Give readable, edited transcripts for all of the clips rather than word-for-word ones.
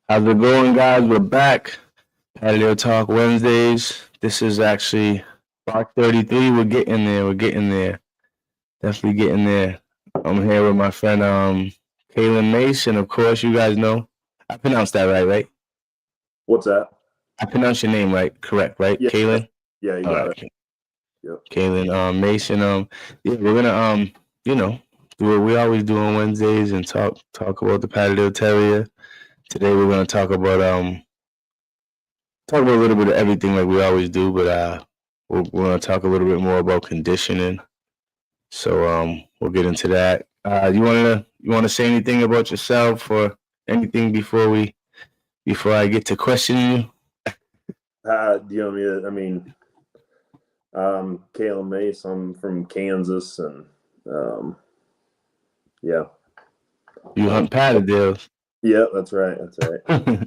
How's it going, guys? We're back. Patterdale Talk Wednesdays. This is actually Part 33. We're getting there. We're getting there. Definitely getting there. I'm here with my friend Kaylin Mason. Of course, you guys know. I pronounced that right? What's that? I pronounced your name right. Correct, right? Yeah. Kaylin? Yeah, you got it. Yep. Kaylin Mason. Yeah, we're gonna do what we always do on Wednesdays and talk about the Patterdale Terrier. Today we're gonna talk about a little bit of everything like we always do, but we're going to talk a little bit more about conditioning. So we'll get into that. You want to say anything about yourself or anything before I get to questioning you? Do you want me to? I mean, Caleb Mace. I'm from Kansas, and yeah. You hunt Patterdales. Yeah, that's right. That's right.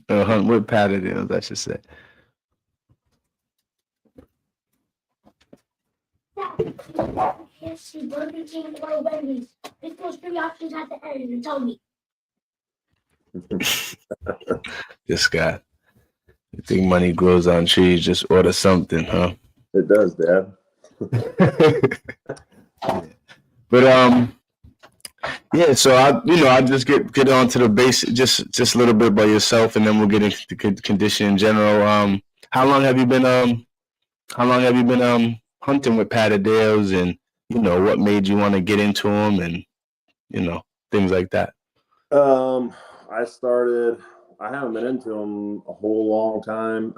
Hunt with Patterdales, I should say. KFC, Burger King, or Wendy's. Pick those three options at the end and tell me. This guy. You think money grows on trees? Just order something, huh? It does, Dad. But yeah. So I just get on to the basic, just a little bit about yourself, and then we'll get into the condition in general. How long have you been hunting with Patterdales, and what made you want to get into them, and things like that? I haven't been into them a whole long time.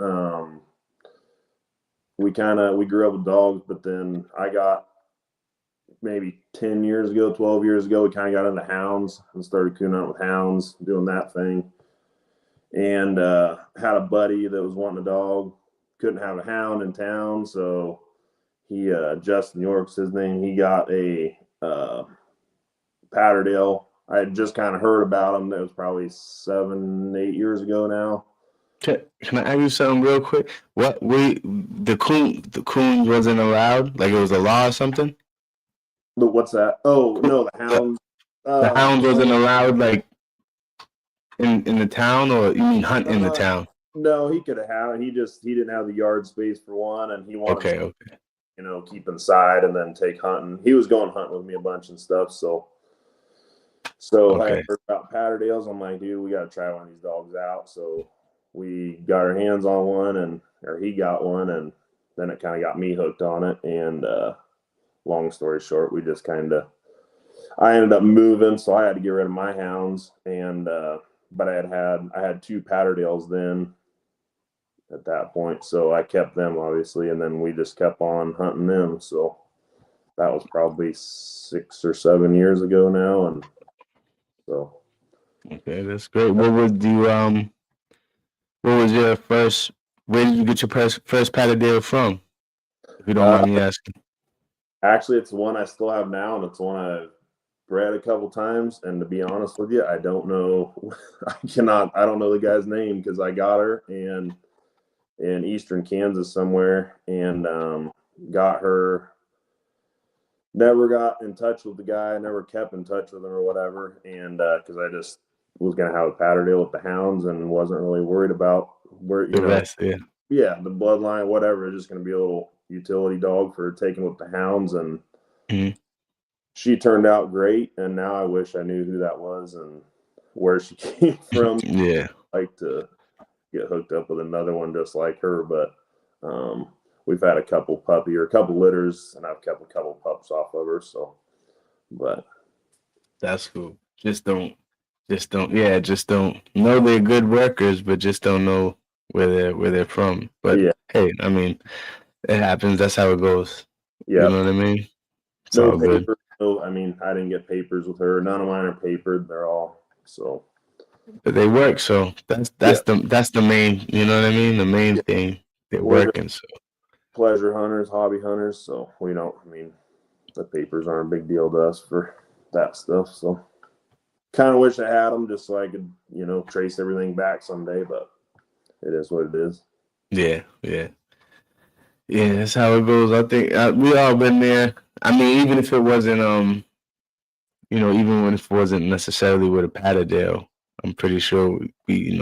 We grew up with dogs, but then I got maybe 10 years ago, 12 years ago, we kind of got into hounds and started cooning out with hounds, doing that thing. And had a buddy that was wanting a dog, couldn't have a hound in town, so he Justin York's his name. He got a Patterdale. I had just kind of heard about him. That was probably 7-8 years ago now. Can I ask you something real quick? The coon wasn't allowed? Like it was a law or something? What's that? Oh no, the hounds. The hounds wasn't allowed, like in the town, or you mean hunt in the town? No, he could have had it. He didn't have the yard space for one, and he wanted to, keep inside and then take hunting. He was going hunting with me a bunch and stuff. So I heard about Patterdales. I'm like, dude, we got to try one of these dogs out. So we got our hands on one, or he got one, and then it kind of got me hooked on it. And long story short, we just I ended up moving, so I had to get rid of my hounds, and but I had two Patterdales then at that point, so I kept them obviously, and then we just kept on hunting them. So that was probably 6 or 7 years ago now, and so. Okay, that's great. What was your first? Where did you get your first Patterdale from? If you don't mind me asking. Actually, it's one I still have now, and it's one I've bred a couple times. And to be honest with you, I don't know. I don't know the guy's name because I got her in eastern Kansas somewhere, and got her. Never got in touch with the guy. Never kept in touch with him or whatever. And because I just was gonna have a Patterdale with the hounds and wasn't really worried about where the rest, the bloodline, whatever. It's just gonna be a little utility dog for taking with the hounds, and she turned out great. And now I wish I knew who that was and where she came from. Yeah, I'd like to get hooked up with another one just like her, but we've had a couple litters, and I've kept a couple pups off of her. So, but that's cool. Just don't know they're good workers, but just don't know where they're from. But hey, I mean, it happens. That's how it goes. Yeah, you know what I mean. It's all good. No, I mean, I didn't get papers with her. None of mine are papered. They're all so. But they work, so that's the main. You know what I mean. The main thing, they're working. So pleasure hunters, hobby hunters. So we don't. I mean, the papers aren't a big deal to us for that stuff. So kind of wish I had them just so I could, trace everything back someday. But it is what it is. Yeah. That's how it goes. I think we all been there. I mean, even if it wasn't, even when it wasn't necessarily with a Patterdale, I'm pretty sure we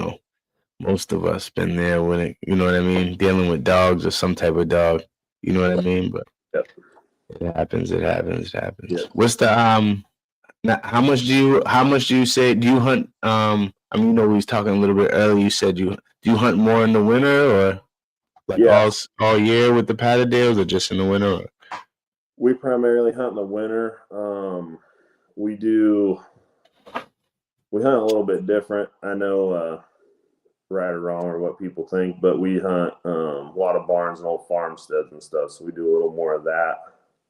most of us been there when it, you know what I mean, dealing with dogs or some type of dog. You know what I mean? But Yep. it happens. It happens. It happens. Yep. What's the Now, how much do you say do you hunt? I mean, you know, we was talking a little bit earlier. You said do you hunt more in the winter or like all year with the Patterdales or just in the winter? Or? We primarily hunt in the winter. We hunt a little bit different. I know right or wrong or what people think, but we hunt a lot of barns and old farmsteads and stuff. So we do a little more of that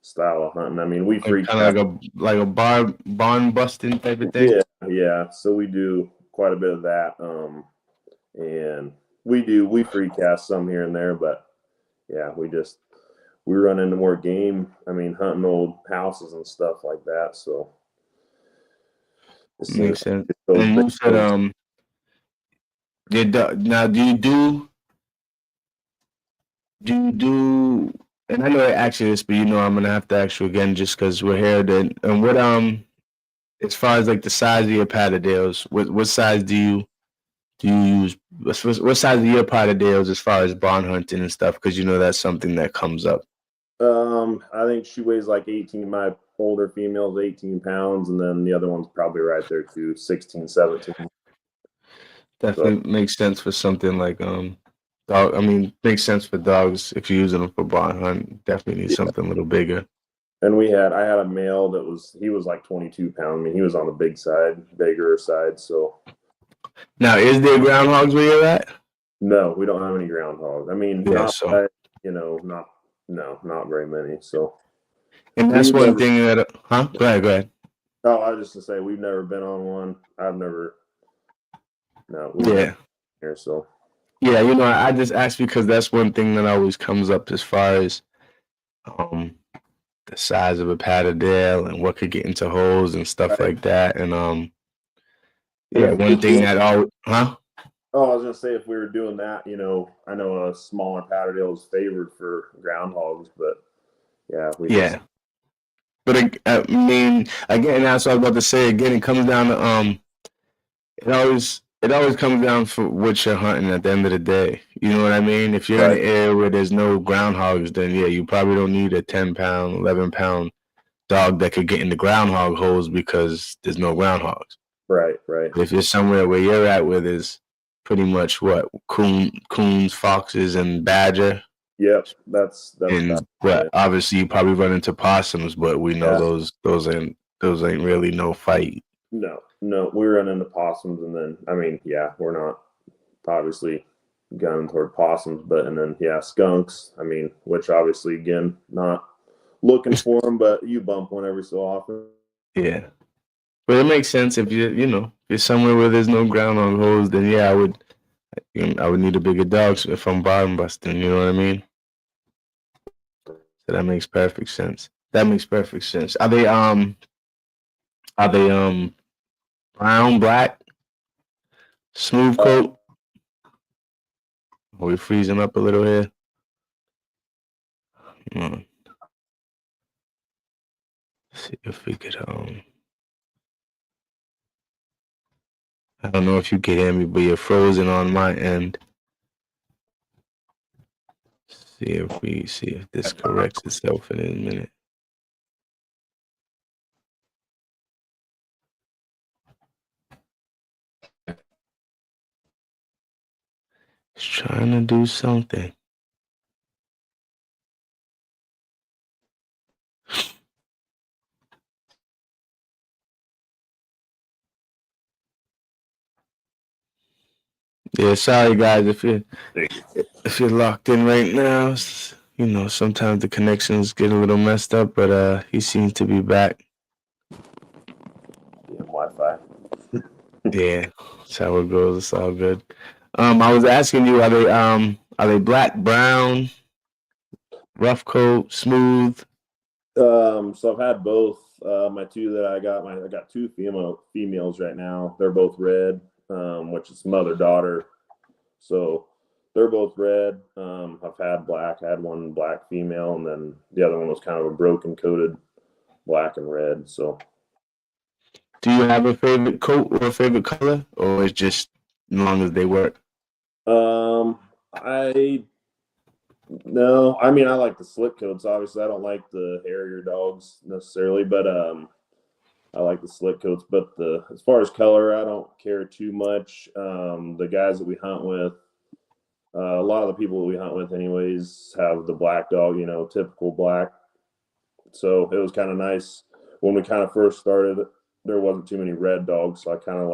style of hunting. I mean, we freak kind of like a barn busting type of thing. Yeah. So we do quite a bit of that. And we free cast some here and there, but yeah, we run into more game. I mean, hunting old houses and stuff like that. So it makes sense. And you said now do you do and I know I asked you this, but you know I'm gonna have to ask you again just because we're here. Then and what as far as like the size of your Patterdales, what size do you use? What size of your Patterdales as far as barn hunting and stuff? Because you know that's something that comes up. I think she weighs like 18. My older female's 18 pounds, and then the other one's probably right there too, 16, 17. Definitely makes sense for something like dog. I mean, makes sense for dogs if you're using them for barn hunt. Definitely need something a little bigger. And I had a male he was like 22 pounds. I mean, he was on the bigger side. So now, is there groundhogs where you're at? No, we don't have any groundhogs. I mean, not very many. So, and that's one thing that, huh? Go ahead. Oh, I was just to say we've never been on one. Here. So, yeah, you know, I just asked because that's one thing that always comes up as far as the size of a Patterdale and what could get into holes and stuff like that. And one thing that always, huh? Oh, I was gonna say if we were doing that, you know, I know a smaller Patterdale is favored for groundhogs, but yeah, But I mean, again, that's what I was about to say. Again, it comes down to it always comes down for what you're hunting at the end of the day. You know what I mean? If you're in an area where there's no groundhogs, then yeah, you probably don't need a 10-pound, 11-pound dog that could get in the groundhog holes because there's no groundhogs. Right. If you're somewhere where you're at where there's pretty much what coons, foxes, and badger. Yep, that's obviously you probably run into possums, but we know those ain't really no fight. No, we run into possums, and then I mean, we're not obviously gunning toward possums, and then skunks. I mean, which obviously again not looking for them, but you bump one every so often. Yeah, but it makes sense if you're somewhere where there's no groundhog holes, then I would need a bigger dog if I'm bottom busting. You know what I mean? So that makes perfect sense. Are they brown, black, smooth coat? Are we freezing up a little here? See if we could I don't know if you can hear me, but you're frozen on my end. See if this corrects itself in a minute. It's trying to do something. Yeah, sorry guys if you're locked in right now. You know, sometimes the connections get a little messed up, but he seems to be back. Wi-Fi. Yeah, that's how it goes. It's all good. I was asking you, are they black, brown, rough coat, smooth? So I've had both. My two that I got two females right now. They're both red, which is mother-daughter. So they're both red. I've had black. I had one black female, and then the other one was kind of a broken coated black and red. So, do you have a favorite coat or a favorite color, or it's just as long as they work? I no, I mean I like the slick coats. Obviously, I don't like the Harrier dogs necessarily, but I like the slick coats. But as far as color, I don't care too much. The guys that we hunt with, a lot of the people that we hunt with, anyways, have the black dog. Typical black. So it was kind of nice when we kind of first started. There wasn't too many red dogs, so I kind of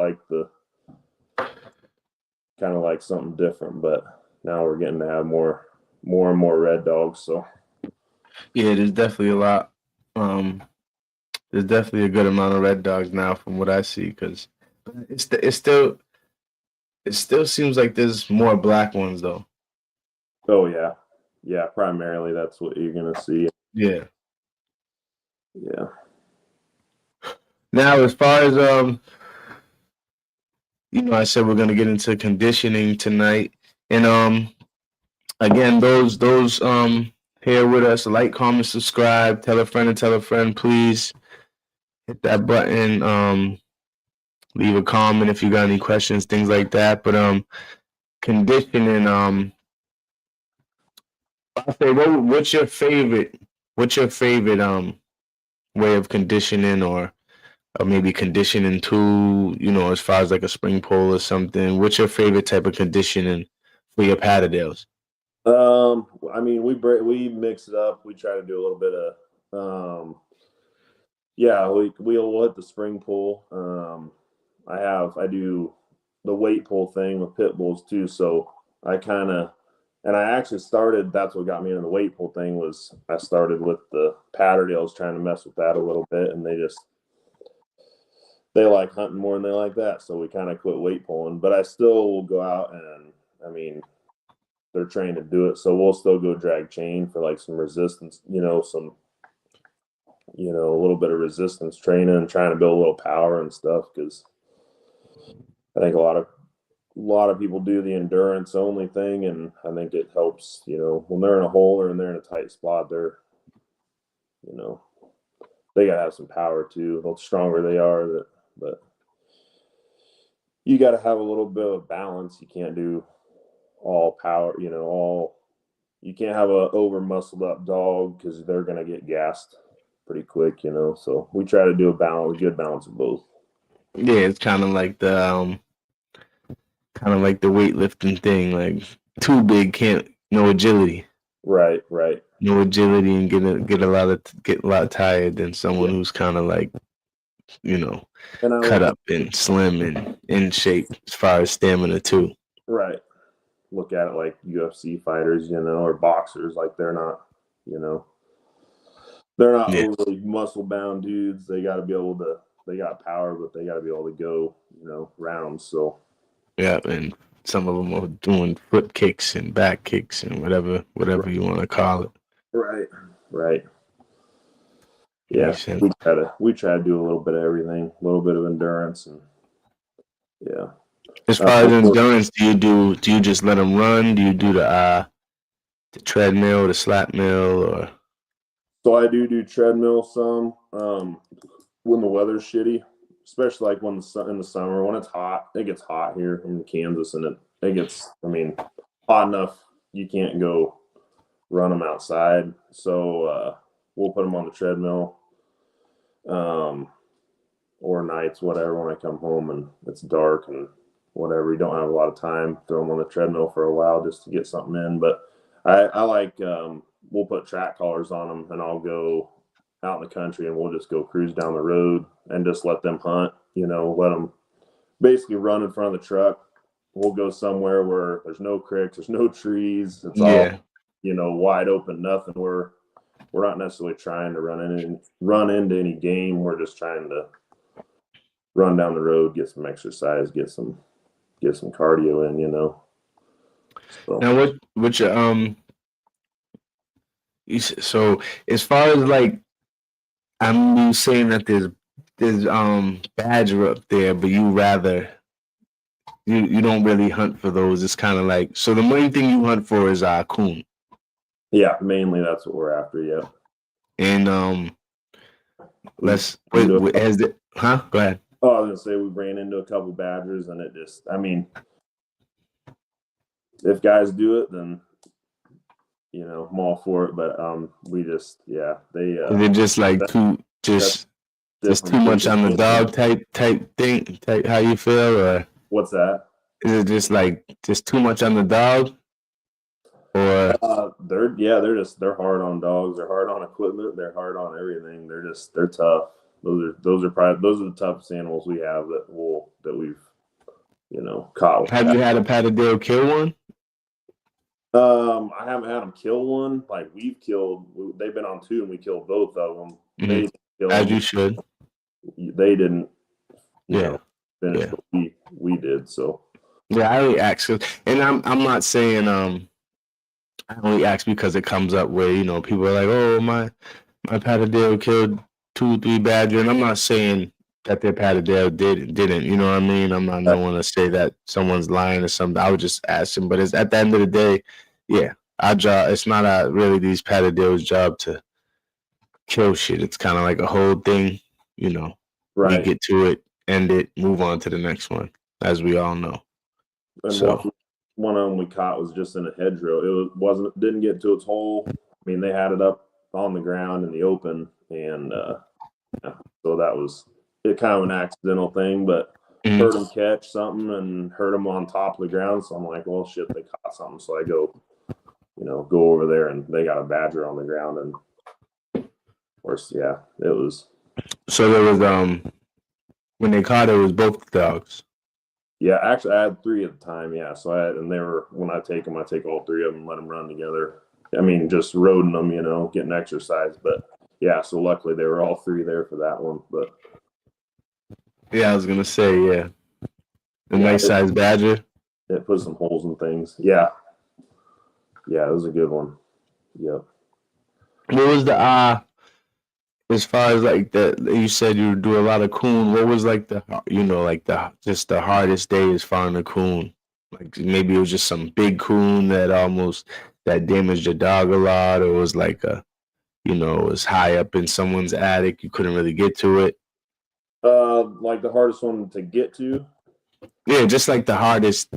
like something different. But now we're getting to have more and more red dogs. So yeah, there's definitely a lot. There's definitely a good amount of red dogs now, from what I see. Because it still seems like there's more black ones though. oh yeah, primarily that's what you're gonna see. Yeah. Now, as far as I said we're gonna get into conditioning tonight, and again, those here with us, like, comment, subscribe, tell a friend and tell a friend, please hit that button. Leave a comment if you got any questions, things like that. But conditioning, I say, what's your favorite way of conditioning, or maybe conditioning tool, as far as like a spring pole or something? What's your favorite type of conditioning for your Patterdales? I mean, we mix it up. We try to do a little bit of we'll hit the spring pull. I do the weight pull thing with pit bulls too. So I actually started. That's what got me into the weight pull thing. Was I started with the Patterdales, trying to mess with that a little bit, and they like hunting more than they like that. So we kind of quit weight pulling. But I still will go out, and I mean, they're trained to do it, so we'll still go drag chain for like some resistance. A little bit of resistance training and trying to build a little power and stuff, because I think a lot of people do the endurance only thing, and I think it helps. When they're in a hole or they're in a tight spot, they gotta have some power too. The stronger they are, but you got to have a little bit of balance. You can't do all power. You can't have a over muscled up dog, because they're gonna get gassed pretty quick. So we try to do a good balance of both. Yeah, it's kind of like the weightlifting thing. Like, too big, no agility. Right. No agility, and get a lot tired than someone who's kind of like, cut up and slim and in shape as far as stamina too. Right. Look at it like UFC fighters, or boxers. Like, they're not overly muscle bound dudes. They got to be able to. They got power, but they got to be able to go, rounds. So yeah, and some of them are doing foot kicks and back kicks and whatever you want to call it. Right. Yeah, we try to do a little bit of everything, a little bit of endurance, and yeah. As far as endurance, do you just let them run? Do you do the treadmill, the slap mill, or? So I do treadmill some when the weather's shitty, especially like in the summer when it's hot. It gets hot here in Kansas, and it gets, hot enough you can't go run them outside. So we'll put them on the treadmill, or nights, whatever, when I come home and it's dark and whatever, you don't have a lot of time, throw them on the treadmill for a while just to get something in. But I like, we'll put track collars on them, and I'll go out in the country and we'll just go cruise down the road and just let them hunt, let them basically run in front of the truck. We'll go somewhere where there's no creeks, there's no trees. It's all, wide open, nothing. We're not necessarily trying to run into any game. We're just trying to run down the road, get some exercise, get some cardio in. So. Now, what's your so as far as like, I'm saying that there's badger up there, but you don't really hunt for those. It's kind of like, so the main thing you hunt for is coon. Yeah, mainly that's what we're after. Yeah. And go ahead. Oh, I was gonna say we ran into a couple badgers, and it just, if guys do it, then I'm all for it. But we just they is it just like just too much on the dog type thing? Type how you feel, or what's that? Is it just too much on the dog? Or they're hard on dogs. They're hard on equipment. They're hard on everything. They're tough. Those are the toughest animals we have that we've caught. Have you had a Patterdale kill one? I haven't had them kill one. Like they've been on 2 and we killed both of them. Mm-hmm. As you should. They didn't. Finish what we did. So yeah, I only ask, and I'm not saying I only ask because it comes up where people are like, oh my Patterdale killed 2-3 badger, and I'm not saying that their Patterdale didn't. You know what I mean? I'm not no one to say that someone's lying or something. I would just ask them, but it's at the end of the day, our job. It's not really these Patterdale's job to kill shit. It's kind of like a whole thing, right. We get to it, end it, move on to the next one, as we all know. And so one of them we caught was just in a hedgerow. Didn't get to its hole. I mean, they had it up on the ground in the open, and so that was kind of an accidental thing, but heard them catch something and heard them on top of the ground. So I'm like, well, shit, they caught something. So I go over there, and they got a badger on the ground, and of course, it was. So there was when they caught it was both dogs. Yeah, actually, I had 3 at the time. Yeah, so when I take them, I take all 3 of them and let them run together. I mean, just roading them, getting exercise. But so luckily they were all 3 there for that one. But yeah, I was gonna say, a nice sized badger. It put some holes in things. Yeah, it was a good one. Yep. What was the as far as like you said you do a lot of coon. What was like the hardest day as far as the coon? Like maybe it was just some big coon that damaged your dog a lot, or it was like it was high up in someone's attic, you couldn't really get to it. Like the hardest one to get to. Yeah, just like the hardest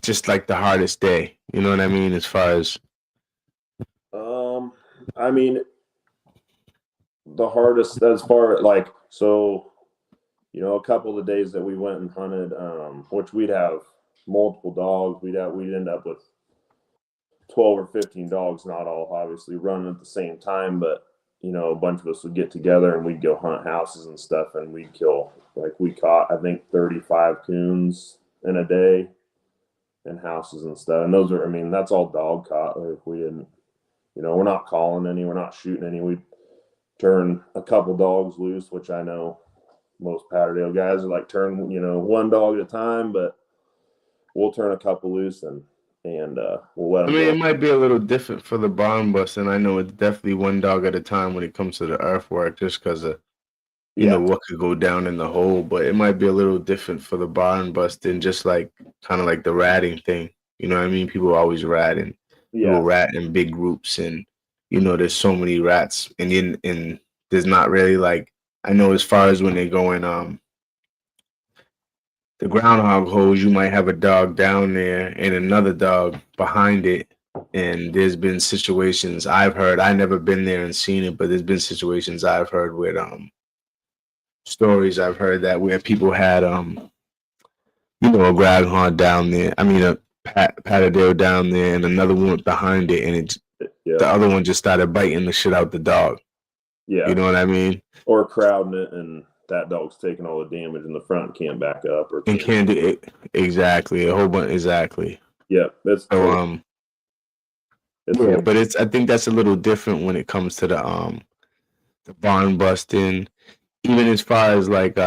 day. You know what I mean? As far as. I mean. The hardest as far like so, a couple of the days that we went and hunted, which we'd have multiple dogs, we'd end up with 12 or 15 dogs, not all obviously running at the same time, but a bunch of us would get together and we'd go hunt houses and stuff, and we'd kill, like we caught I think 35 coons in a day in houses and stuff, and those are, that's all dog caught. Like we didn't, we're not calling any, we're not shooting any. We turn a couple dogs loose, which I know most Patterdale guys are like turn, one dog at a time, but we'll turn a couple loose and we'll let them go. It might be a little different for the barn bust, and I know it's definitely one dog at a time when it comes to the earthwork, just because of what could go down in the hole. But it might be a little different for the barn bust than just like kind of like the ratting thing. You know what I mean? People always rat, and people rat in big groups, and there's so many rats, and there's not really like, I know as far as when they go in the groundhog holes, you might have a dog down there and another dog behind it, and there's been situations I've heard, I've never been there and seen it, but there's been situations I've heard with stories I've heard that where people had a groundhog down there, a Patterdale down there, and another one behind it, and the other one just started biting the shit out the dog. Yeah. You know what I mean? Or crowding it, and that dog's taking all the damage in the front and can't back up. And can't do it. Exactly. A whole bunch. Exactly. Yeah. That's so, but I think that's a little different when it comes to the barn busting, even as far as like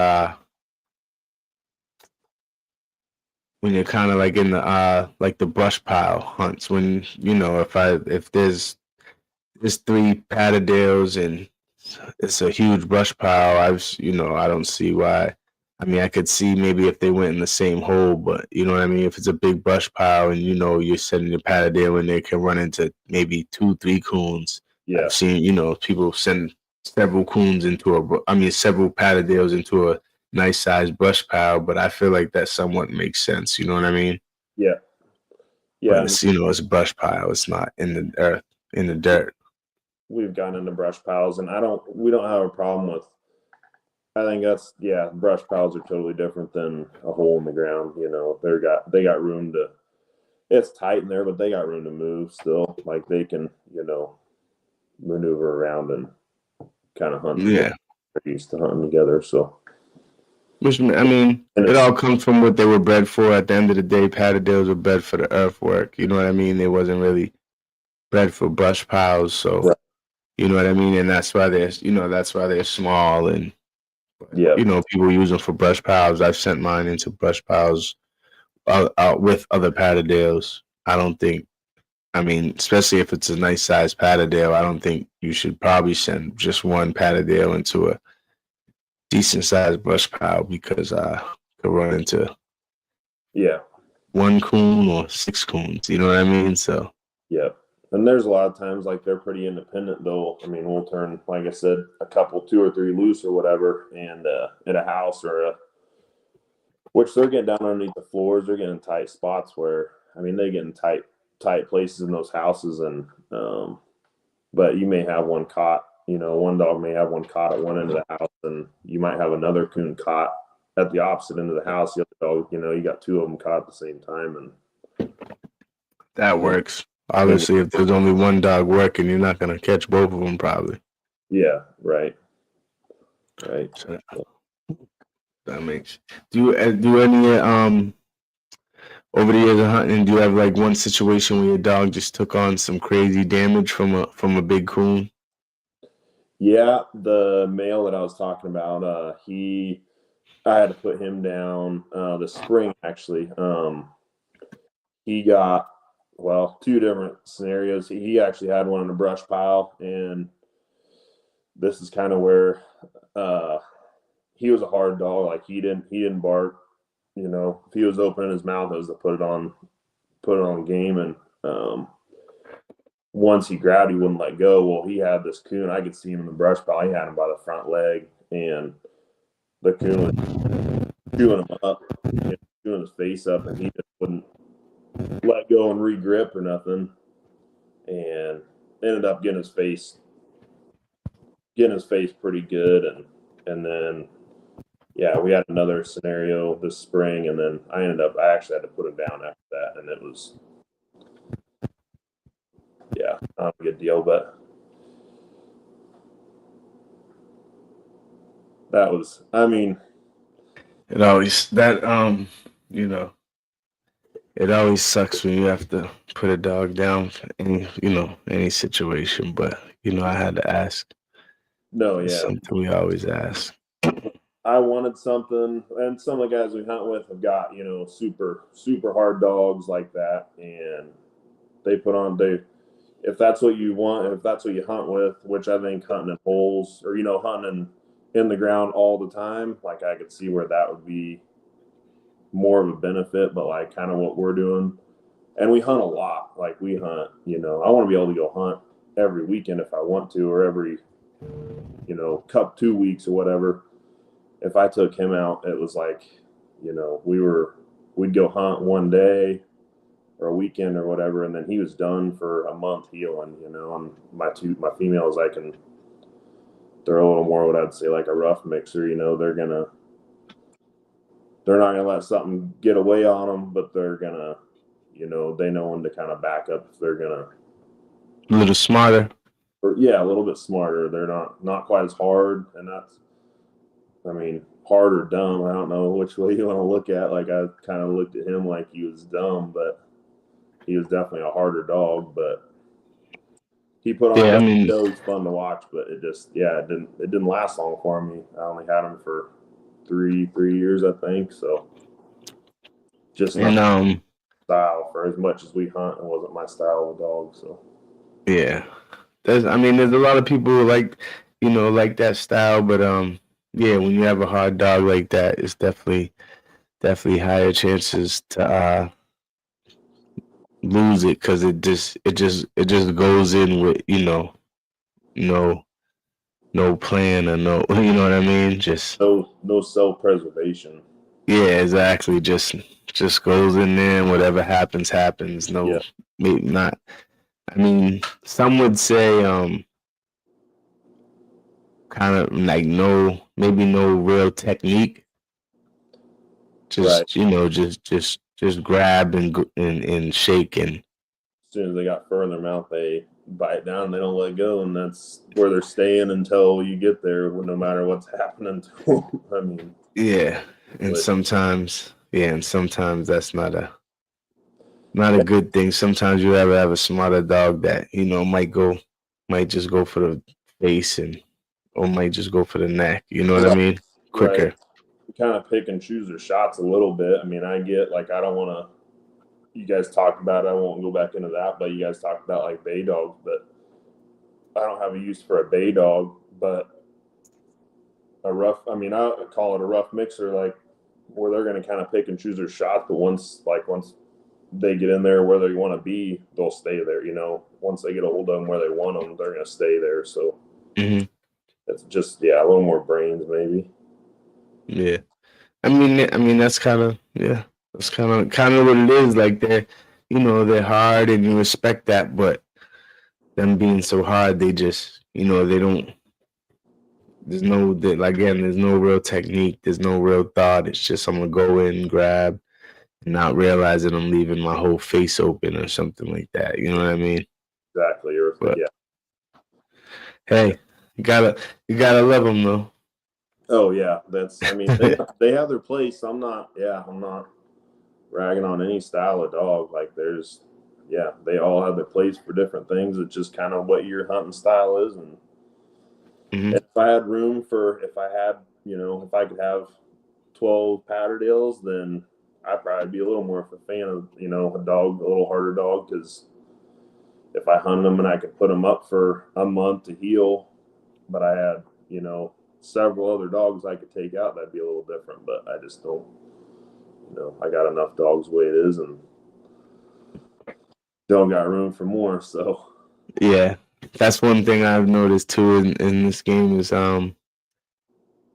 when you're kind of like in the like the brush pile hunts, when if there's 3 Patterdales and it's a huge brush pile, I don't see why. I could see maybe if they went in the same hole, but you know what I mean? If it's a big brush pile and you're sending your Patterdale and they can run into maybe 2-3 coons. Yeah. I've seen, people send several coons several Patterdales into a nice sized brush pile, but I feel like that somewhat makes sense. You know what I mean? Yeah. Yeah, but it's, it's a brush pile. It's not in the earth, in the dirt. We've gotten into brush piles, and we don't have a problem with. I think brush piles are totally different than a hole in the ground. They got room to. It's tight in there, but they got room to move still. Like they can, maneuver around and kind of hunt. Yeah, they're used to hunting together. So, which I mean, it all comes from what they were bred for. At the end of the day, Patterdales were bred for the earthwork. You know what I mean? They wasn't really bred for brush piles. So, right. You know what I mean? And that's why they're small and. Yeah. People use them for brush piles. I've sent mine into brush piles out with other Patterdales. Especially if it's a nice sized Patterdale, I don't think you should probably send just one Patterdale into a decent sized brush pile because I could run into one coon or 6 coons. You know what I mean? So yeah. And there's a lot of times like they're pretty independent though. I mean, we'll turn, like I said, a couple, 2 or 3 loose or whatever, and at a house which they're getting down underneath the floors. They're getting tight spots where, they get in tight places in those houses, and but you may have one caught. One dog may have one caught at one end of the house, and you might have another coon caught at the opposite end of the house. The other dog, you got 2 of them caught at the same time, and that works. Obviously, if there's only one dog working, you're not going to catch both of them, probably. Yeah, right. So that makes. Do any over the years of hunting, do you have like one situation where your dog just took on some crazy damage from a big coon? Yeah, the male that I was talking about, I had to put him down the spring actually. He got 2 different scenarios. He actually had one in a brush pile, and this is kind of where he was a hard dog. Like he didn't bark. If he was opening his mouth, it was to put it on game. And once he grabbed, he wouldn't let go. Well, he had this coon. I could see him in the brush pile. He had him by the front leg, and the coon was chewing him up, chewing his face up, and he just wouldn't let go and re-grip or nothing, and ended up getting his face pretty good, and then we had another scenario this spring, and then I actually had to put him down after that, and it was not a good deal, but that was it always it always sucks when you have to put a dog down for any situation, but I had to ask. No, It's something we always ask. I wanted something, and some of the guys we hunt with have got super super hard dogs like that, and they put on if that's what you want, if that's what you hunt with, which I think hunting in holes or hunting in the ground all the time, like I could see where that would be more of a benefit, but like kind of what we're doing, and we hunt a lot. Like we hunt, I want to be able to go hunt every weekend if I want to, or every 2 weeks or whatever. If I took him out, it was like, we'd go hunt one day or a weekend or whatever, and then he was done for a month healing, and my females, I can throw a little more what I'd say like a rough mixer, they're not gonna let something get away on them, but they're gonna, they know when to kind of back up if they're gonna a little smarter. a little bit smarter. They're not quite as hard, and that's, hard or dumb. I don't know which way you want to look at. Like I kind of looked at him like he was dumb, but he was definitely a harder dog. But he put on a show. He's fun to watch, but it just it didn't last long for me. I only had him for three years, I think. So just not style for as much as we hunt. It wasn't my style of dog. So there's a lot of people who like that style, but when you have a hard dog like that, it's definitely higher chances to lose it because it just goes in with no plan or no, you know what I mean? Just no self-preservation. Yeah, exactly. Just just goes in there and whatever happens, happens. No, maybe not. I mean, some would say kind of like maybe no real technique. Just just grab and shake, and as soon as they got fur in their mouth, they bite down. They don't let go, and that's where they're staying until you get there. No matter what's happening to them. I mean, and sometimes that's not a good thing. Sometimes you ever have a smarter dog that might just go for the face or might just go for the neck. You know what I mean? Quicker. Right. Kind of pick and choose their shots a little bit. I mean, I get I don't want to. You guys talked about it. I won't go back into that, but you guys talked about like bay dogs. But I don't have a use for a bay dog, but a rough. I mean, I call it a rough mixer, like where they're going to kind of pick and choose their shots. But once they get in there where they want to be, they'll stay there. Once they get a hold of them where they want them, they're going to stay there. So it's just a little more brains maybe. Yeah, I mean that's kind of that's kind of what it is. Like they're hard and you respect that, but them being so hard, they just they don't. There's no real technique. There's no real thought. It's just I'm gonna go in, grab, and not realizing I'm leaving my whole face open or something like that. You know what I mean? Exactly. Hey, you gotta love them though. Oh yeah, they have their place. I'm not ragging on any style of dog. Like they all have their place for different things. It's just kind of what your hunting style is. And if I had room if I could have 12 Patterdales, then I'd probably be a little more of a fan of, a dog, a little harder dog. Because if I hunted them and I could put them up for a month to heal, but I had, several other dogs I could take out, that'd be a little different. But I just don't, I got enough dogs the way it is and don't got room for more. So yeah, that's one thing I've noticed too in this game is and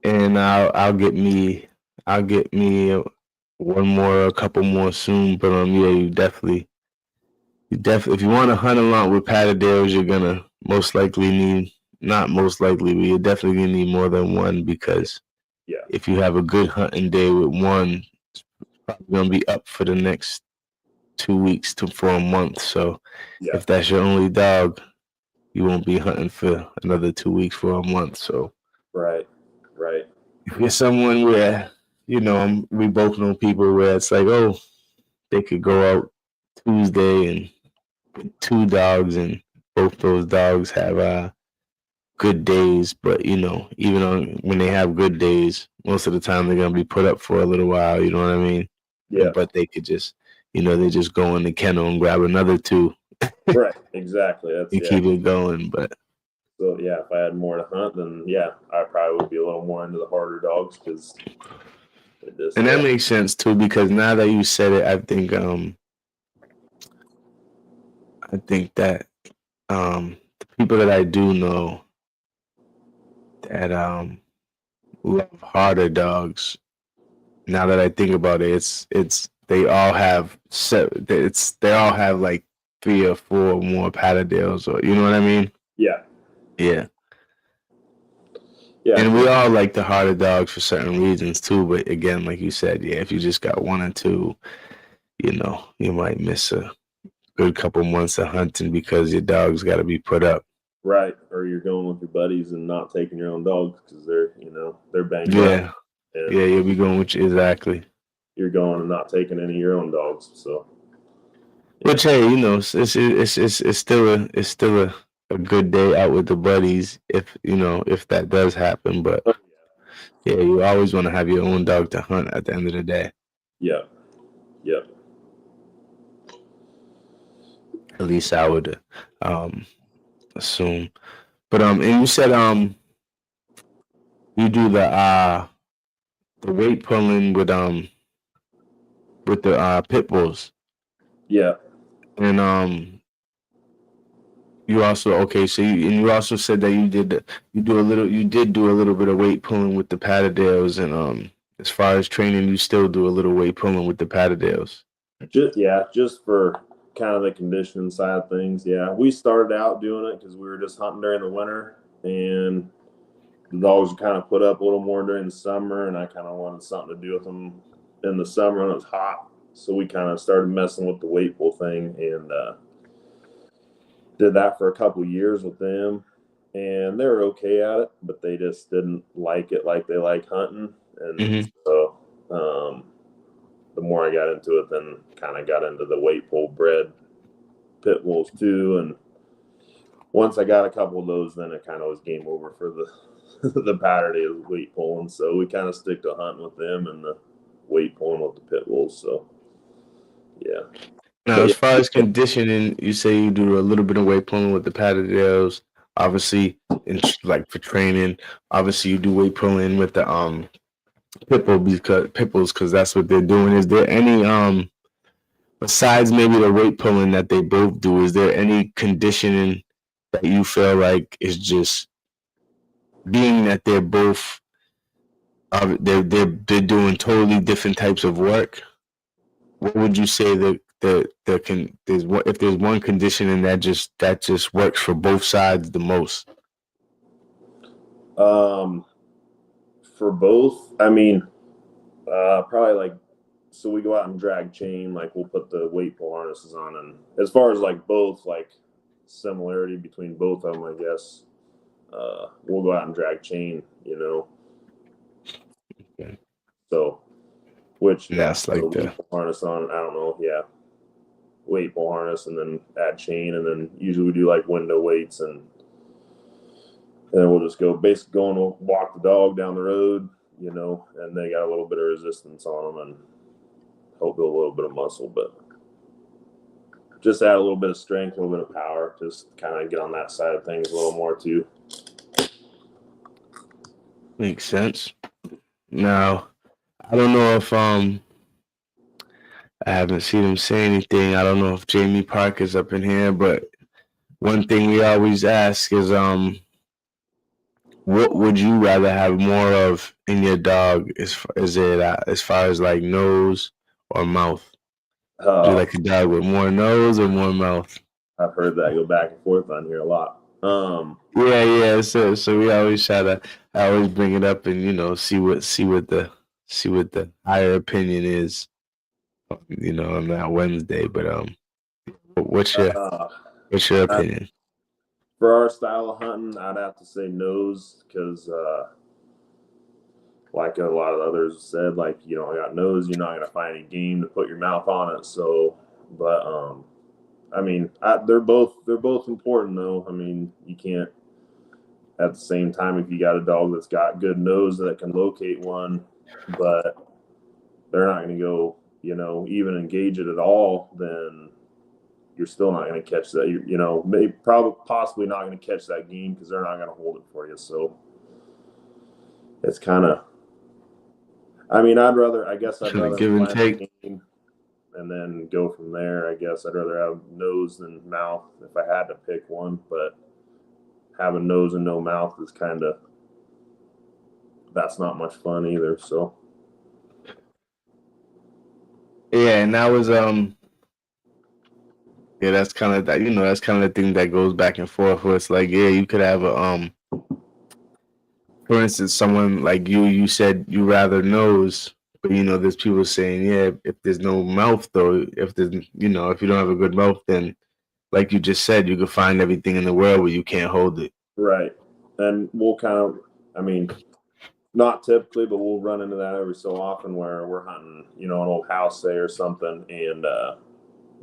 I'll get me a couple more soon. But you definitely if you want to hunt a lot with Patterdales, you're gonna most likely need. Not most likely, but you're definitely gonna need more than one because if you have a good hunting day with one, it's probably gonna be up for the next 2 weeks for a month. So if that's your only dog, you won't be hunting for another 2 weeks for a month. So right. If you're someone where we both know people where it's like, oh, they could go out Tuesday and with 2 dogs, and both those dogs have good days, but even when they have good days, most of the time they're gonna be put up for a little while. You know what I mean? Yeah. But they could just, they just go in the kennel and grab another 2. Right. Exactly. Keep it going. But so if I had more to hunt, then I probably would be a little more into the harder dogs because. And that makes sense too, because now that you said it, I think that the people that I do know that love harder dogs. Now that I think about it, they all have like 3 or 4 more Patterdales, or you know what I mean? Yeah. And we all like the harder dogs for certain reasons too. But again, like you said, if you just got 1 or 2, you might miss a good couple months of hunting because your dog's got to be put up. Right, or you're going with your buddies and not taking your own dogs because they're banged up. Yeah, you'll be going with exactly. You're going and not taking any of your own dogs. So, which hey, it's still a good day out with the buddies if that does happen. But you always want to have your own dog to hunt at the end of the day. Yeah. At least I would assume. But and you said you do the weight pulling with the pit bulls. Yeah. And you also so you also said that you did do a little bit of weight pulling with the Patterdales, and as far as training, you still do a little weight pulling with the Patterdales. Just for kind of the conditioning side of things. Yeah, we started out doing it because we were just hunting during the winter, and the dogs would kind of put up a little more during the summer, and I kind of wanted something to do with them in the summer when it was hot. So we kind of started messing with the weight pull thing, and did that for a couple of years with them, and they were okay at it, but they just didn't like it like they like hunting. And so the more I got into it, then kind of got into the weight pull bred pit bulls too. And once I got a couple of those, then it kind of was game over for the the Patterdale weight pulling. So we kind of stick to hunting with them and the weight pulling with the pit bulls. So yeah. Now, as far as conditioning, you say you do a little bit of weight pulling with the Patterdales. Obviously, like for training, obviously you do weight pulling with the pit bulls because that's what they're doing. Is there any besides maybe the weight pulling that they both do? Is there any conditioning that you feel like is just being that they're both they're doing totally different types of work? What would you say that if there's one conditioning that just works for both sides the most? For both, I mean, probably like, so we go out and drag chain, like we'll put the weight pull harnesses on, and as far as like both, like similarity between both of them, I guess, we'll go out and drag chain, you know. Okay. So, which that's like the weight pull harness on, I don't know, weight pull harness, and then add chain, and then usually we do like window weights, and then we'll just basically go and walk the dog down the road, you know, and they got a little bit of resistance on them and help build a little bit of muscle, but just add a little bit of strength, a little bit of power, just kind of get on that side of things a little more too. Makes sense. Now, I don't know if I haven't seen him say anything. I don't know if Jamie Parker's up in here, but one thing we always ask is what would you rather have more of in your dog? Is it as far as like nose or mouth? Do you like a dog with more nose or more mouth? I've heard that go back and forth on here a lot. Yeah. So we always I always bring it up and, you know, see what the higher opinion is, you know, on that Wednesday. But what's your opinion? For our style of hunting, I'd have to say nose, because like a lot of others said, like, you know, I got nose, you're not gonna find any game to put your mouth on it. So, but I mean, they're both important though. I mean, you can't, at the same time, if you got a dog that's got good nose that can locate one, but they're not going to go, you know, even engage it at all, then you're still not going to catch that. You know, possibly not going to catch that game because they're not going to hold it for you. So it's kind of, I mean, I'd rather give and take, and then go from there. I guess I'd rather have nose than mouth if I had to pick one, but having nose and no mouth is kind of, that's not much fun either. So yeah, and that was yeah, that's kind of that, you know, that's kind of the thing that goes back and forth where it's like, yeah, you could have a for instance, someone like you said you rather nose, but you know, there's people saying, yeah, if there's no mouth though, if there's, you know, if you don't have a good mouth, then like you just said, you could find everything in the world where you can't hold it. Right. And we'll kind of, I mean, not typically, but we'll run into that every so often where we're hunting, you know, an old house, say, or something, and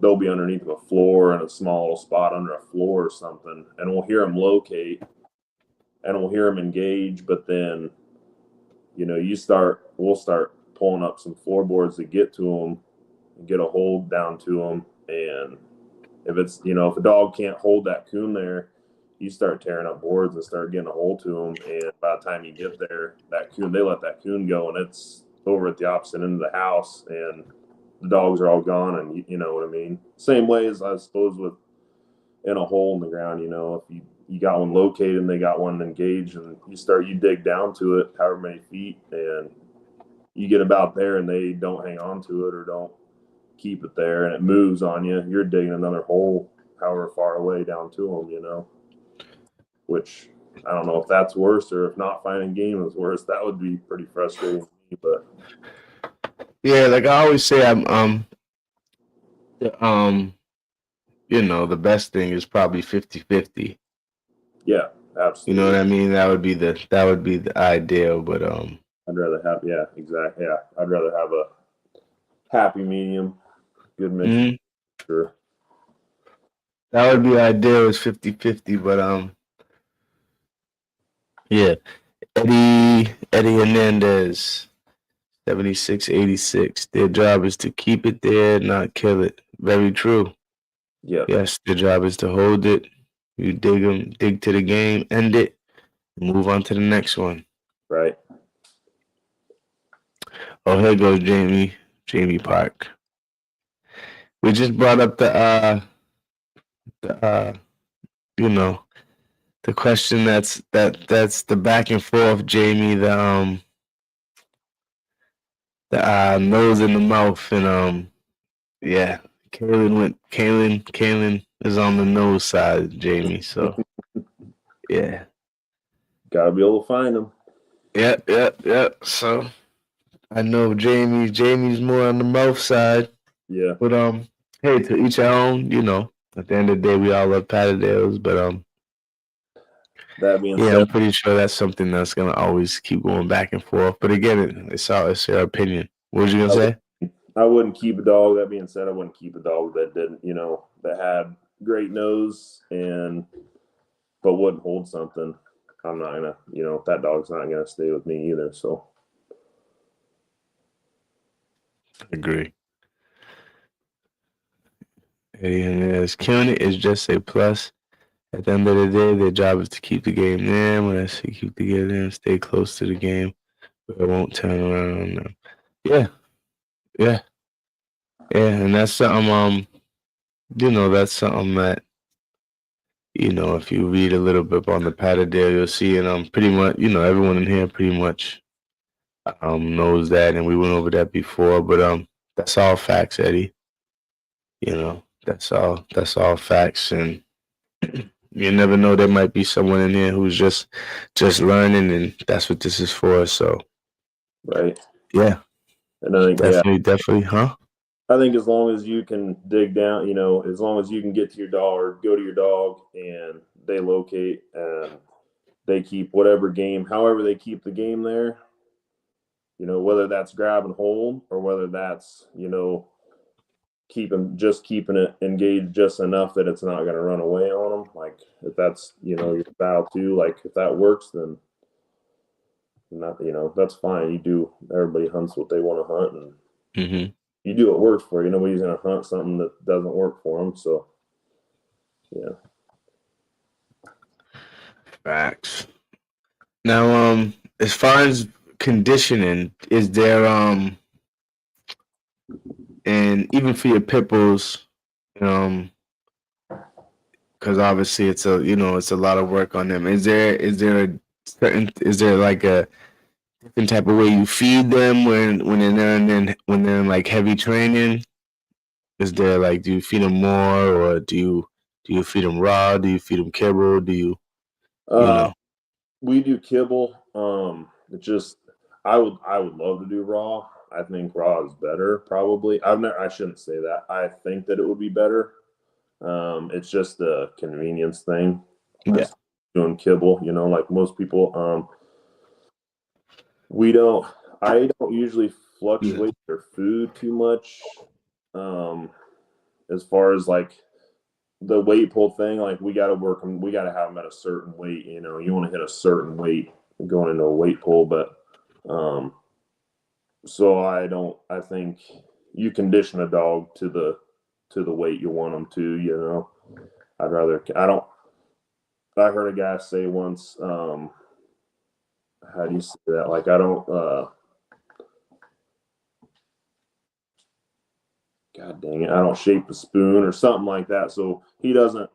they'll be underneath of a floor in a small little spot under a floor or something, and we'll hear them locate and we'll hear them engage, but then, you know, we'll start pulling up some floorboards to get to them and get a hold down to them. And if it's, you know, if a dog can't hold that coon there, you start tearing up boards and start getting a hold to them. And by the time you get there, that coon, they let that coon go, and it's over at the opposite end of the house, and the dogs are all gone. And you know what I mean? Same way as I suppose with in a hole in the ground, you know, if you got one located and they got one engaged, and you dig down to it however many feet, and you get about there and they don't hang on to it or don't keep it there and it moves on you, you're digging another hole however far away down to them, you know, which I don't know if that's worse or if not finding game is worse. That would be pretty frustrating to me, but yeah, like I always say, you know, the best thing is probably 50-50. yeah, absolutely. You know what I mean? That would be the ideal, but I'd rather have, yeah, exactly. Yeah, I'd rather have a happy medium, good mixture. Sure. That would be ideal is 50-50, but yeah. Eddie Hernandez, 7686. Their job is to keep it there, not kill it. Very true. Yeah. Yes, their job is to hold it. You dig to the game, end it, move on to the next one. Right. Oh, here goes Jamie Park. We just brought up the you know, the question that's the back and forth, Jamie, the nose in the mouth, and yeah, Kaylin is on the nose side, Jamie. So yeah, gotta be able to find them. Yep. So I know Jamie's more on the mouth side. Yeah. But hey, to each our own. You know, at the end of the day, we all love Patterdales, but that being yeah, said, I'm pretty sure that's something that's gonna always keep going back and forth. But again, it's your opinion. What was you gonna say? I wouldn't keep a dog. That being said, I wouldn't keep a dog that didn't, you know, that had great nose but wouldn't hold something. I'm not gonna, you know, that dog's not gonna stay with me either. So Agree. And killing it is just a plus. At the end of the day, their job is to keep the game there. When I say keep the game there, stay close to the game, but it won't turn around on them. Yeah, and that's something. You know, that's something that, you know, if you read a little bit on the Patterdale, you'll see, and pretty much, you know, everyone in here pretty much knows that, and we went over that before. But that's all facts, Eddie. You know, that's all facts, and you never know, there might be someone in here who's just learning, and that's what this is for. So, right. Yeah. And I think definitely, huh? I think as long as you can dig down, you know, as long as you can get to your dog or go to your dog and they locate and they keep whatever game, however they keep the game there, you know, whether that's grab and hold or whether that's, you know, keeping it engaged just enough that it's not going to run away on them. Like if that's, you know, your style too, like if that works, then not, you know, that's fine. Everybody hunts what they want to hunt, and you do what works for you. Nobody's going to hunt something that doesn't work for them. So, yeah. Facts. Now, as far as conditioning, is there and even for your pit bulls, because obviously it's a lot of work on them. Is there like a different type of way you feed them when they're in like heavy training? Is there like, do you feed them more, or do you feed them raw? Do you feed them kibble? Do you know? We do kibble. It just I would love to do raw. I think raw is better, probably. I shouldn't say that. I think that it would be better. It's just a convenience thing. Yeah. Doing kibble, you know, like most people. I don't usually fluctuate their food too much. As far as like the weight pull thing, like we got to work them. We got to have them at a certain weight. You know, you want to hit a certain weight going into a weight pull, but so I think you condition a dog to the weight you want them to, you know. I heard a guy say once, how do you say that? Like, God dang it, I don't shape the spoon or something like that. So he doesn't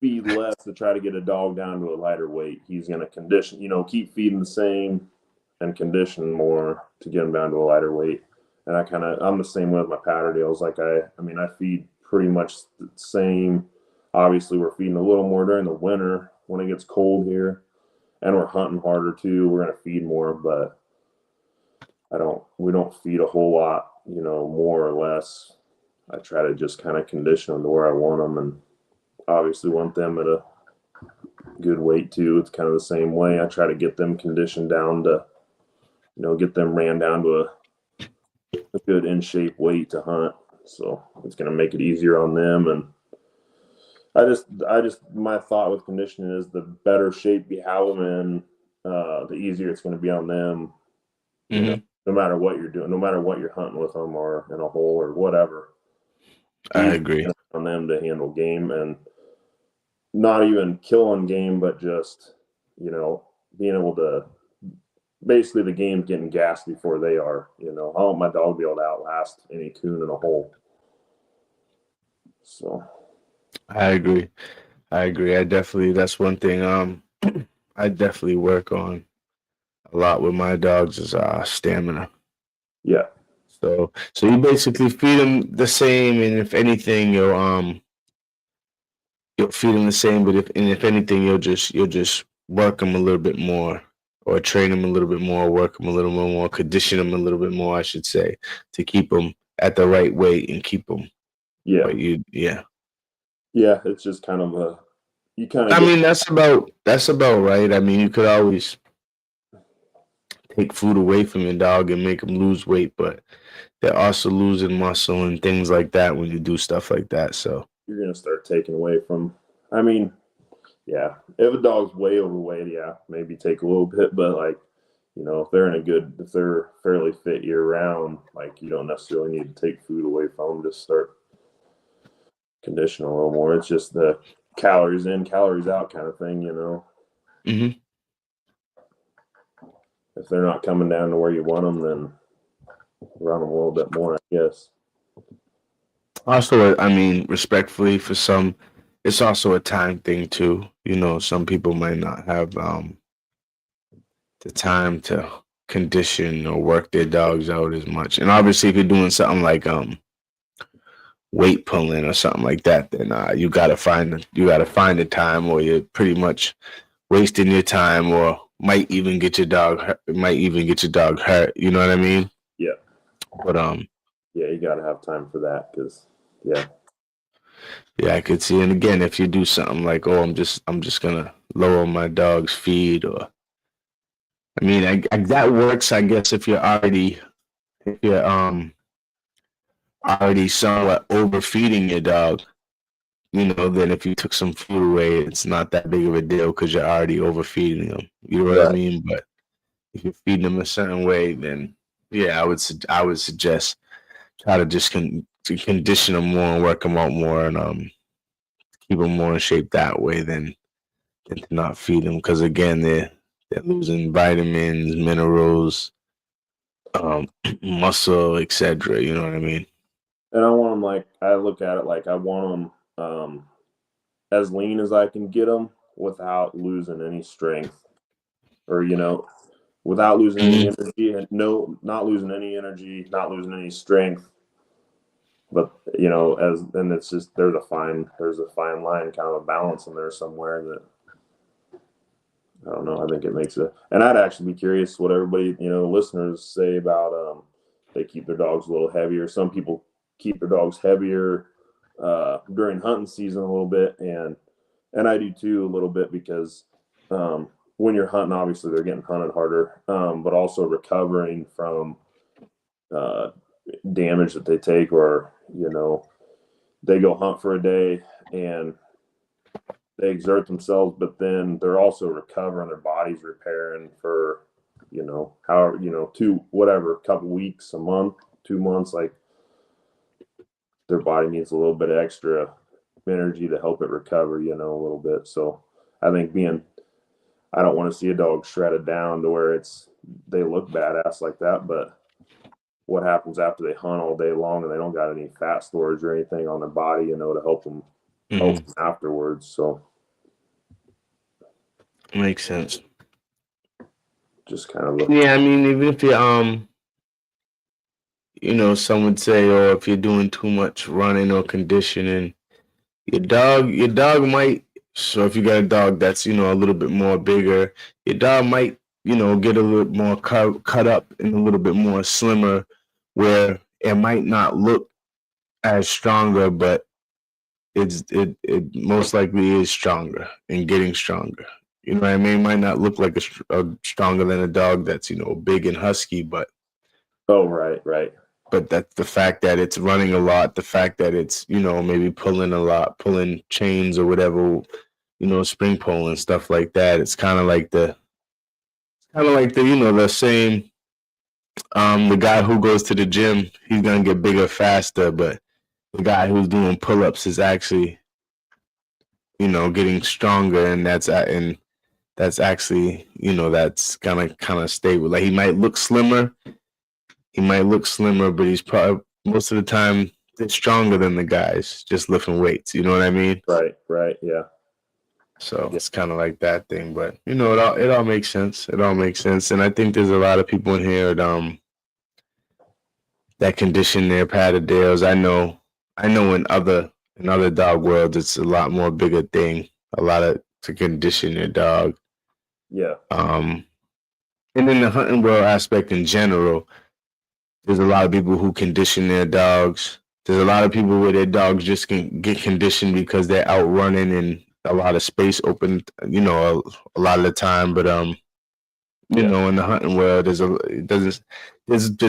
feed less to try to get a dog down to a lighter weight. He's going to condition, you know, keep feeding the same and condition more to get them down to a lighter weight. And I'm the same way with my Patterdales. Like I mean, I feed pretty much the same. Obviously, we're feeding a little more during the winter when it gets cold here, and we're hunting harder too. We're gonna feed more, but we don't feed a whole lot, more or less. I try to just kind of condition them to where I want them, and obviously want them at a good weight too. It's kind of the same way. I try to get them conditioned down to, get them ran down to a good in shape weight to hunt. So it's going to make it easier on them. And my thought with conditioning is the better shape you have them in, the easier it's going to be on them. No matter what you're doing, no matter what you're hunting with them or in a hole or whatever. I agree. On them to handle game, and not even killing game, but just, being able to, basically the game's getting gassed before they are, I want my dog to be able to outlast any coon in a hole. So. I agree. That's one thing I definitely work on a lot with my dogs is stamina. Yeah. So you basically feed them the same, and if anything, you'll feed them the same, but if anything, you'll just work them a little bit more, or train them a little bit more, work them a little bit more, condition them a little bit more, I should say, to keep them at the right weight and keep them. Yeah. But Yeah, it's just kind of I mean, that's about right. I mean, you could always take food away from your dog and make them lose weight, but they're also losing muscle and things like that when you do stuff like that. So you're gonna start taking away from. I mean, yeah, if a dog's way overweight, yeah, maybe take a little bit, but like, if they're fairly fit year round, like you don't necessarily need to take food away from them. Just start conditioning a little more. It's just the calories in, calories out kind of thing, Mm-hmm. If they're not coming down to where you want them, then run them a little bit more, I guess. Also, I mean, respectfully, for some, it's also a time thing too. Some people might not have the time to condition or work their dogs out as much. And obviously, if you're doing something like weight pulling or something like that, then you gotta find the time, or you're pretty much wasting your time, or might even get your dog hurt. You know what I mean? Yeah. But yeah, you gotta have time for that, because I could see. And again, if you do something like, I'm just gonna lower my dog's feed, or I mean, that works, I guess, if you're already somewhat overfeeding your dog. Then if you took some food away, it's not that big of a deal because you're already overfeeding them. You know what I mean? But if you're feeding them a certain way, then I would suggest try to just to condition them more and work them out more, and keep them more in shape that way than to not feed them, because again, they're losing vitamins, minerals, muscle, etc. You know what I mean? And I want them, I look at it like I want them as lean as I can get them without losing any strength, or without losing any energy, and not losing any energy, not losing any strength. But it's just there's a fine line, kind of a balance in there somewhere that I don't know. I think it makes it, and I'd actually be curious what everybody, listeners say about they keep their dogs a little heavier. Some people keep their dogs heavier during hunting season a little bit, and I do too a little bit, because when you're hunting, obviously they're getting hunted harder, but also recovering from damage that they take, or they go hunt for a day and they exert themselves, but then they're also recovering, their body's repairing for however, couple weeks, a month, 2 months. Like, their body needs a little bit of extra energy to help it recover, a little bit. So I think I don't want to see a dog shredded down to where they look badass like that, but what happens after they hunt all day long and they don't got any fat storage or anything on their body, to help them afterwards. So makes sense. Just kind of Yeah, I mean, even if you you know, some would say, or if you're doing too much running or conditioning, your dog might. So if you got a dog that's, you know, a little bit more bigger, your dog might, you know, get a little more cut up and a little bit more slimmer, where it might not look as stronger, but it most likely is stronger and getting stronger. You know what I mean? It might not look like a stronger than a dog that's, you know, big and husky, but right. But that's the fact that it's running a lot, the fact that it's, you know, maybe pulling a lot, pulling chains or whatever, you know, spring pole and stuff like that. It's kind of like the, you know, the same, the guy who goes to the gym, he's going to get bigger faster, but the guy who's doing pull-ups is actually, you know, getting stronger, and that's actually, you know, that's gonna kind of stay with, like, he might look slimmer, but he's probably most of the time they're stronger than the guys just lifting weights. You know what I mean? Right, yeah. So it's kind of like that thing, but you know, it all makes sense. It all makes sense, and I think there's a lot of people in here that condition their Patterdales. I know in other dog worlds, it's a lot more bigger thing. A lot of to condition your dog. Yeah. And in the hunting world aspect in general, there's a lot of people who condition their dogs. There's a lot of people where their dogs just can get conditioned because they're out running and a lot of space open, you know, a lot of the time. But you know, in the hunting world, there's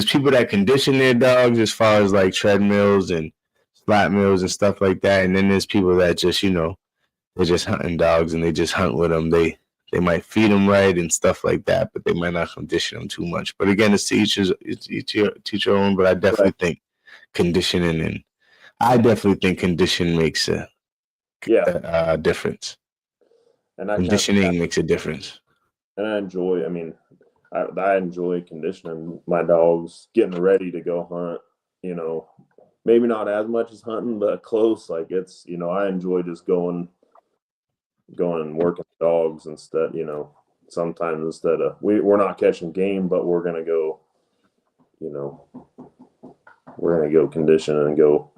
people that condition their dogs as far as like treadmills and flat mills and stuff like that, and then there's people that just, you know, they're just hunting dogs and they just hunt with them. They might feed them right and stuff like that, but they might not condition them too much. But again, it's each your own. But I definitely think conditioning and I definitely think condition makes a difference. And conditioning makes a difference. And I enjoy. I mean, I enjoy conditioning my dogs, getting ready to go hunt. You know, maybe not as much as hunting, but close. Like it's, you know, I enjoy just going and working dogs instead. You know, sometimes instead of we're not catching game, but we're gonna go. You know, we're gonna go condition and go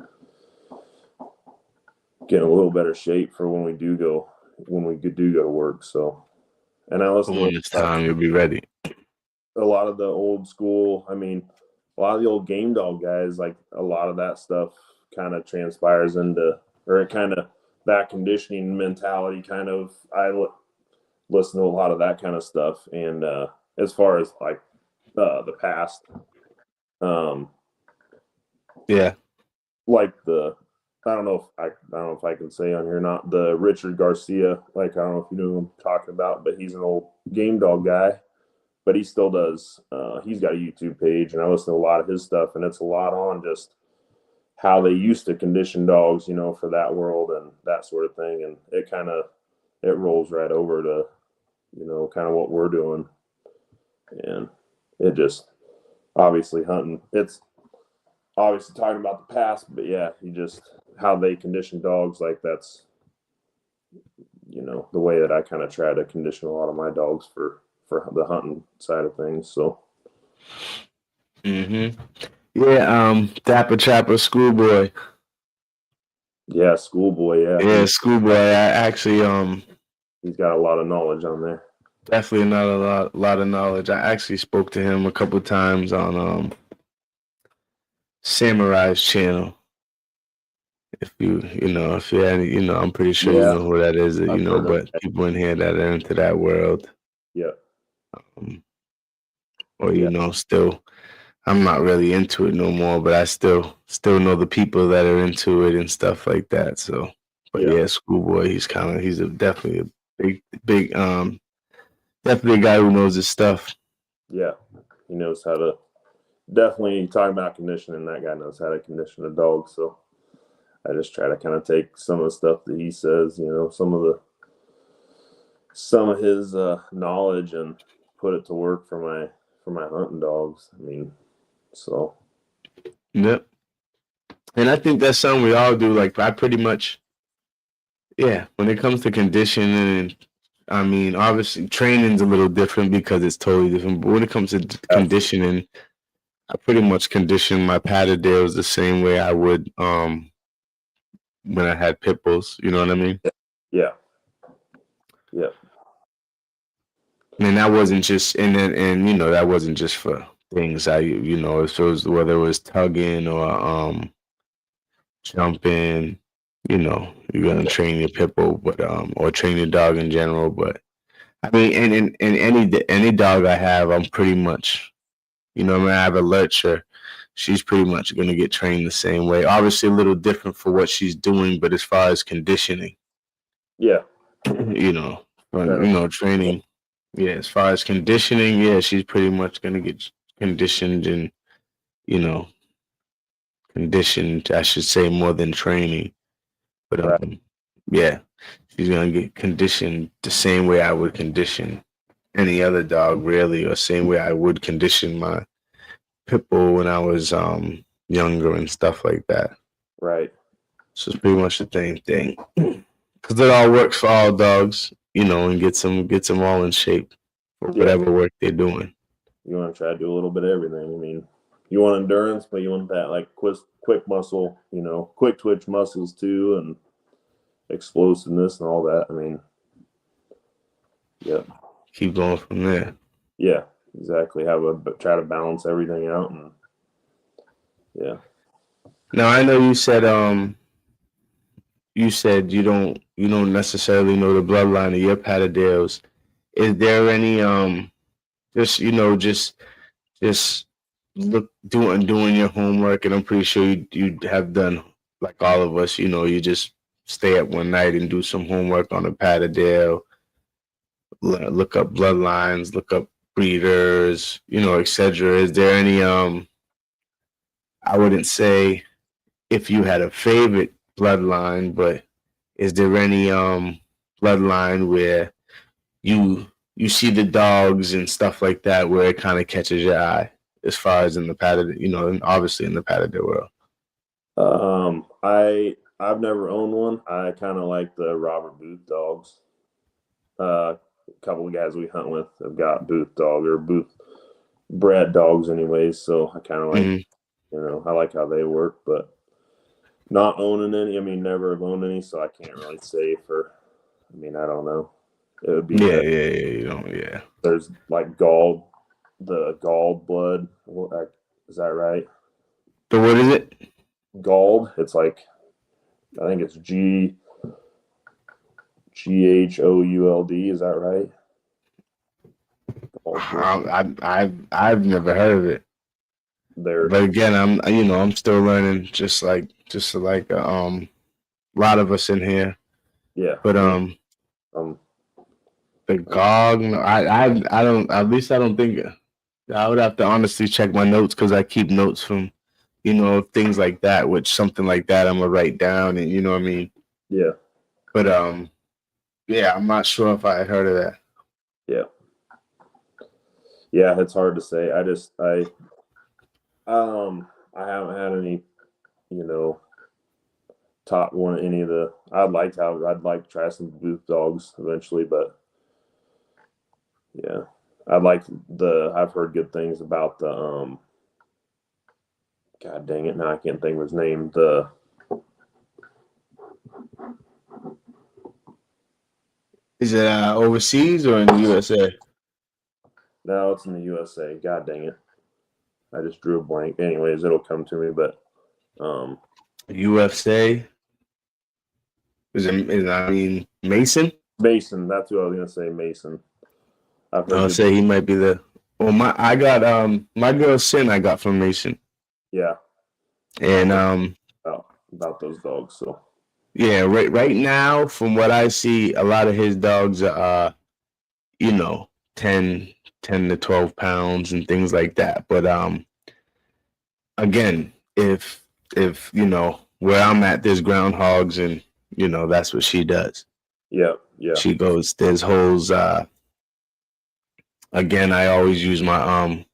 get in a little better shape for when we do go to work. So, and I listen when it's time, you'll be ready. A lot of the old school, I mean, a lot of the old game dog guys, like a lot of that stuff kind of transpires into, or it kind of, that conditioning mentality kind of, listen to a lot of that kind of stuff. And as far as like the past, like I don't know if I can say on here, not the Richard Garcia, like I don't know if you know who I'm talking about, but he's an old game dog guy, but he still does. He's got a YouTube page, and I listen to a lot of his stuff, and it's a lot on just how they used to condition dogs, you know, for that world and that sort of thing. And it rolls right over to, you know, kind of what we're doing. And it just, obviously hunting, it's obviously talking about the past, but yeah, how they condition dogs, like that's, you know, the way that I kind of try to condition a lot of my dogs for the hunting side of things. So Dapper Trapper Schoolboy. Yeah, Schoolboy, yeah, Schoolboy. I actually he's got a lot of knowledge on there. Definitely not a lot of knowledge. I actually spoke to him a couple times on Samurai's channel. If you had, you know, I'm pretty sure you know who that is, you know, but people in here that are into that world. Yeah. Or, you know, still, I'm not really into it no more, but I still know the people that are into it and stuff like that. So, but yeah, Schoolboy, he's definitely a big, definitely a guy who knows his stuff. Yeah. He knows how to, definitely talking about conditioning, that guy knows how to condition a dog. So I just try to kind of take some of the stuff that he says, you know, some of his knowledge and put it to work for my hunting dogs. I mean, so. Yep. And I think that's something we all do. Like I pretty much, when it comes to conditioning, I mean, obviously training's a little different because it's totally different. But when it comes to conditioning, I pretty much condition my Patterdales the same way I would when I had pit bulls. You know what I mean? Yeah. Yeah. And that wasn't just and you know, that wasn't just for things if it was whether it was tugging or jumping, you're gonna train your pit bull, but or train your dog in general. But I mean, and any dog I have, I'm pretty much, I have a lurcher. She's pretty much gonna get trained the same way. Obviously, a little different for what she's doing, but as far as conditioning, yeah, training. Yeah, as far as conditioning, yeah, she's pretty much gonna get conditioned and, conditioned, I should say, more than training. But yeah, she's gonna get conditioned the same way I would condition any other dog, really, or same way I would condition my pit bull when I was younger and stuff like that. Right. So it's pretty much the same thing, because it all works for all dogs, and gets them all in shape for whatever work they're doing. You want to try to do a little bit of everything. I mean, you want endurance, but you want that like quick muscle, quick twitch muscles too, and explosiveness and all that. I mean, yeah. Keep going from there. Yeah, exactly. Try to balance everything out, and yeah. Now I know you said you don't necessarily know the bloodline of your Patterdales. Is there any just doing your homework, and I'm pretty sure you have done like all of us, you just stay up one night and do some homework on a Patterdale, look up bloodlines, look up breeders, etc. Is there any I wouldn't say if you had a favorite bloodline, but is there any bloodline where you see the dogs and stuff like that where it kind of catches your eye as far as in the Patterdale, and obviously in the Patterdale world? I've never owned one. I kind of like the Robert Booth dogs. A couple of guys we hunt with have got Booth dog or Booth bred dogs anyways, so I kind of like, I like how they work, but not owning any. I mean, never have owned any, so I can't really say I don't know. It would be There's like the galled blood. Is that right? So what is it? Galled. It's like, I think it's GHOULD. Is that right? I've never heard of it. But again, I'm still learning, just like a lot of us in here. Yeah. But the GOG, no, I don't. At least I don't think. I would have to honestly check my notes, because I keep notes from, things like that. Which something like that I'm gonna write down, and you know what I mean. Yeah. But yeah, I'm not sure if I had heard of that. Yeah. Yeah, it's hard to say. I haven't had any, top one any of the. I'd like to try some Booth dogs eventually, but yeah, I've heard good things about the God dang it, now I can't think of his name. Is it overseas or in the USA? No, it's in the USA. God dang it. I just drew a blank. Anyways, it'll come to me, but USA? Mason? Mason, that's who I was gonna say, Mason. I'll say he might be the I got my girl Sin I got from Mason. Yeah. And about those dogs, so yeah, right now, from what I see, a lot of his dogs are 10 to 12 pounds and things like that. But again, if where I'm at, there's groundhogs, and that's what she does. Yeah. She goes, there's holes. Again, I always use my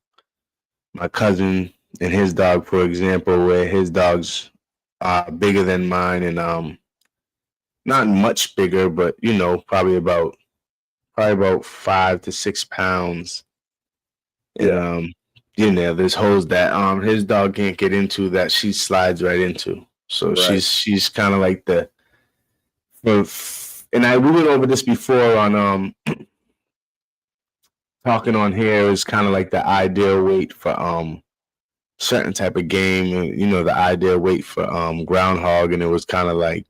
my cousin and his dog, for example, where his dogs are bigger than mine, and not much bigger, but probably probably about 5 to 6 pounds. Yeah. And there's holes that his dog can't get into that she slides right into. So Right. she's kind of like we went over this before on talking on here, is kind of like the ideal weight for certain type of game, and the ideal weight for groundhog, and it was kind of like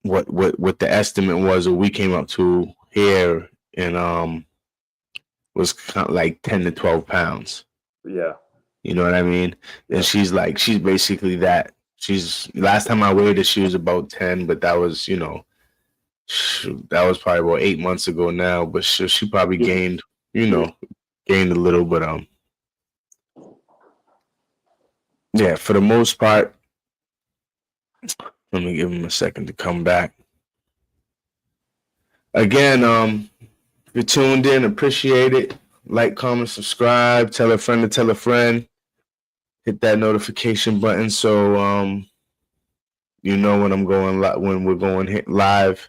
what the estimate was, or we came up to here, and was kind of like 10 to 12 pounds. Yeah. You know what I mean? Yeah. And she's basically that. Last time I weighed her, she was about 10, but that was, that was probably about 8 months ago now. But she probably gained, gained a little, but yeah, for the most part. Let me give him a second to come back. Again, if you're tuned in, appreciate it. Like, comment, subscribe, tell a friend to tell a friend. Hit that notification button so when I'm going when we're going live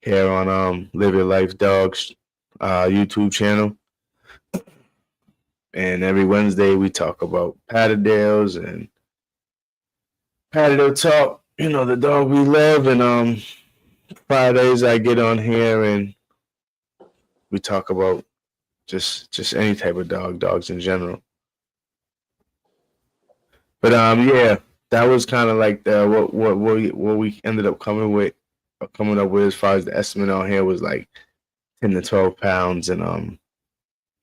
here on Live Your Life Dogs YouTube channel. And every Wednesday we talk about Patterdales and Patterdale Talk, the dog we love. And Fridays I get on here and we talk about just any type of dogs in general. But yeah, that was kind of like what we ended up coming up with as far as the estimate on here was like 10 to 12 pounds, and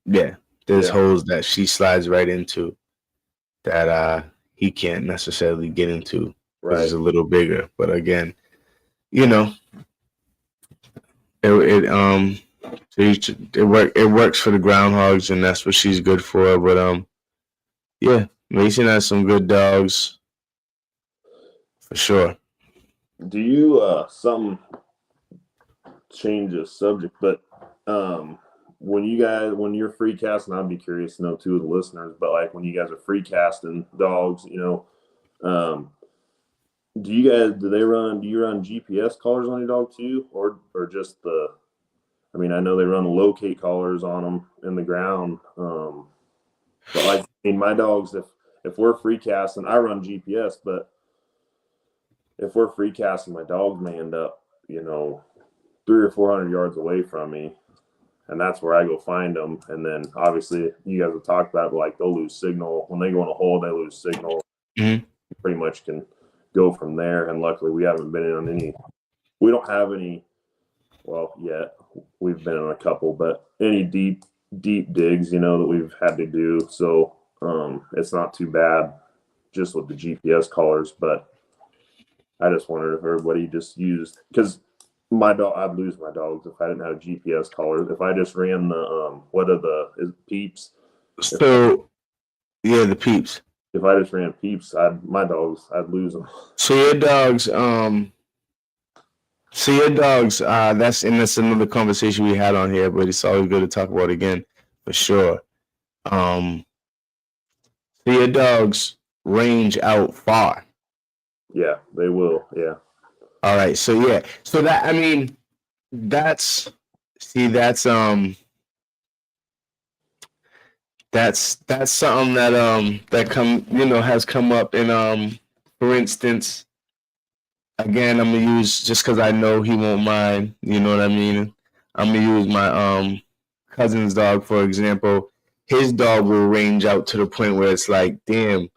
yeah, there's holes that she slides right into that he can't necessarily get into because it's a little bigger. But again, it works for the groundhogs, and that's what she's good for. But yeah, Mason has some good dogs for sure. Do you change the subject, but when you're free casting, I'd be curious to know too, the listeners, but like when you guys are free casting dogs, do you run GPS collars on your dog too, or just I know they run the locate collars on them in the ground, but like my dogs, if we're free casting, I run GPS, but if we're free casting, my dogs may end up 300 or 400 yards away from me, and that's where I go find them. And then obviously you guys have talked about, like, they'll lose signal when they go in a hole. They lose signal. Mm-hmm. Pretty much can go from there. And luckily we haven't been in on we don't have any, well, yet we've been in a couple, but any deep digs that we've had to do. So it's not too bad just with the GPS collars. But I just wondered if everybody just used, because I'd lose my dogs if I didn't have a GPS collar. If I just ran the peeps. So the peeps. If I just ran peeps, I'd lose them. So your dogs, that's another conversation we had on here, but it's always good to talk about again for sure. So your dogs range out far. Yeah, they will. Yeah. All right. So yeah. So that's something that has come up in for instance, again, I'm gonna use, just because I know he won't mind, you know what I mean? I'm gonna use my cousin's dog for example. His dog will range out to the point where it's like, damn,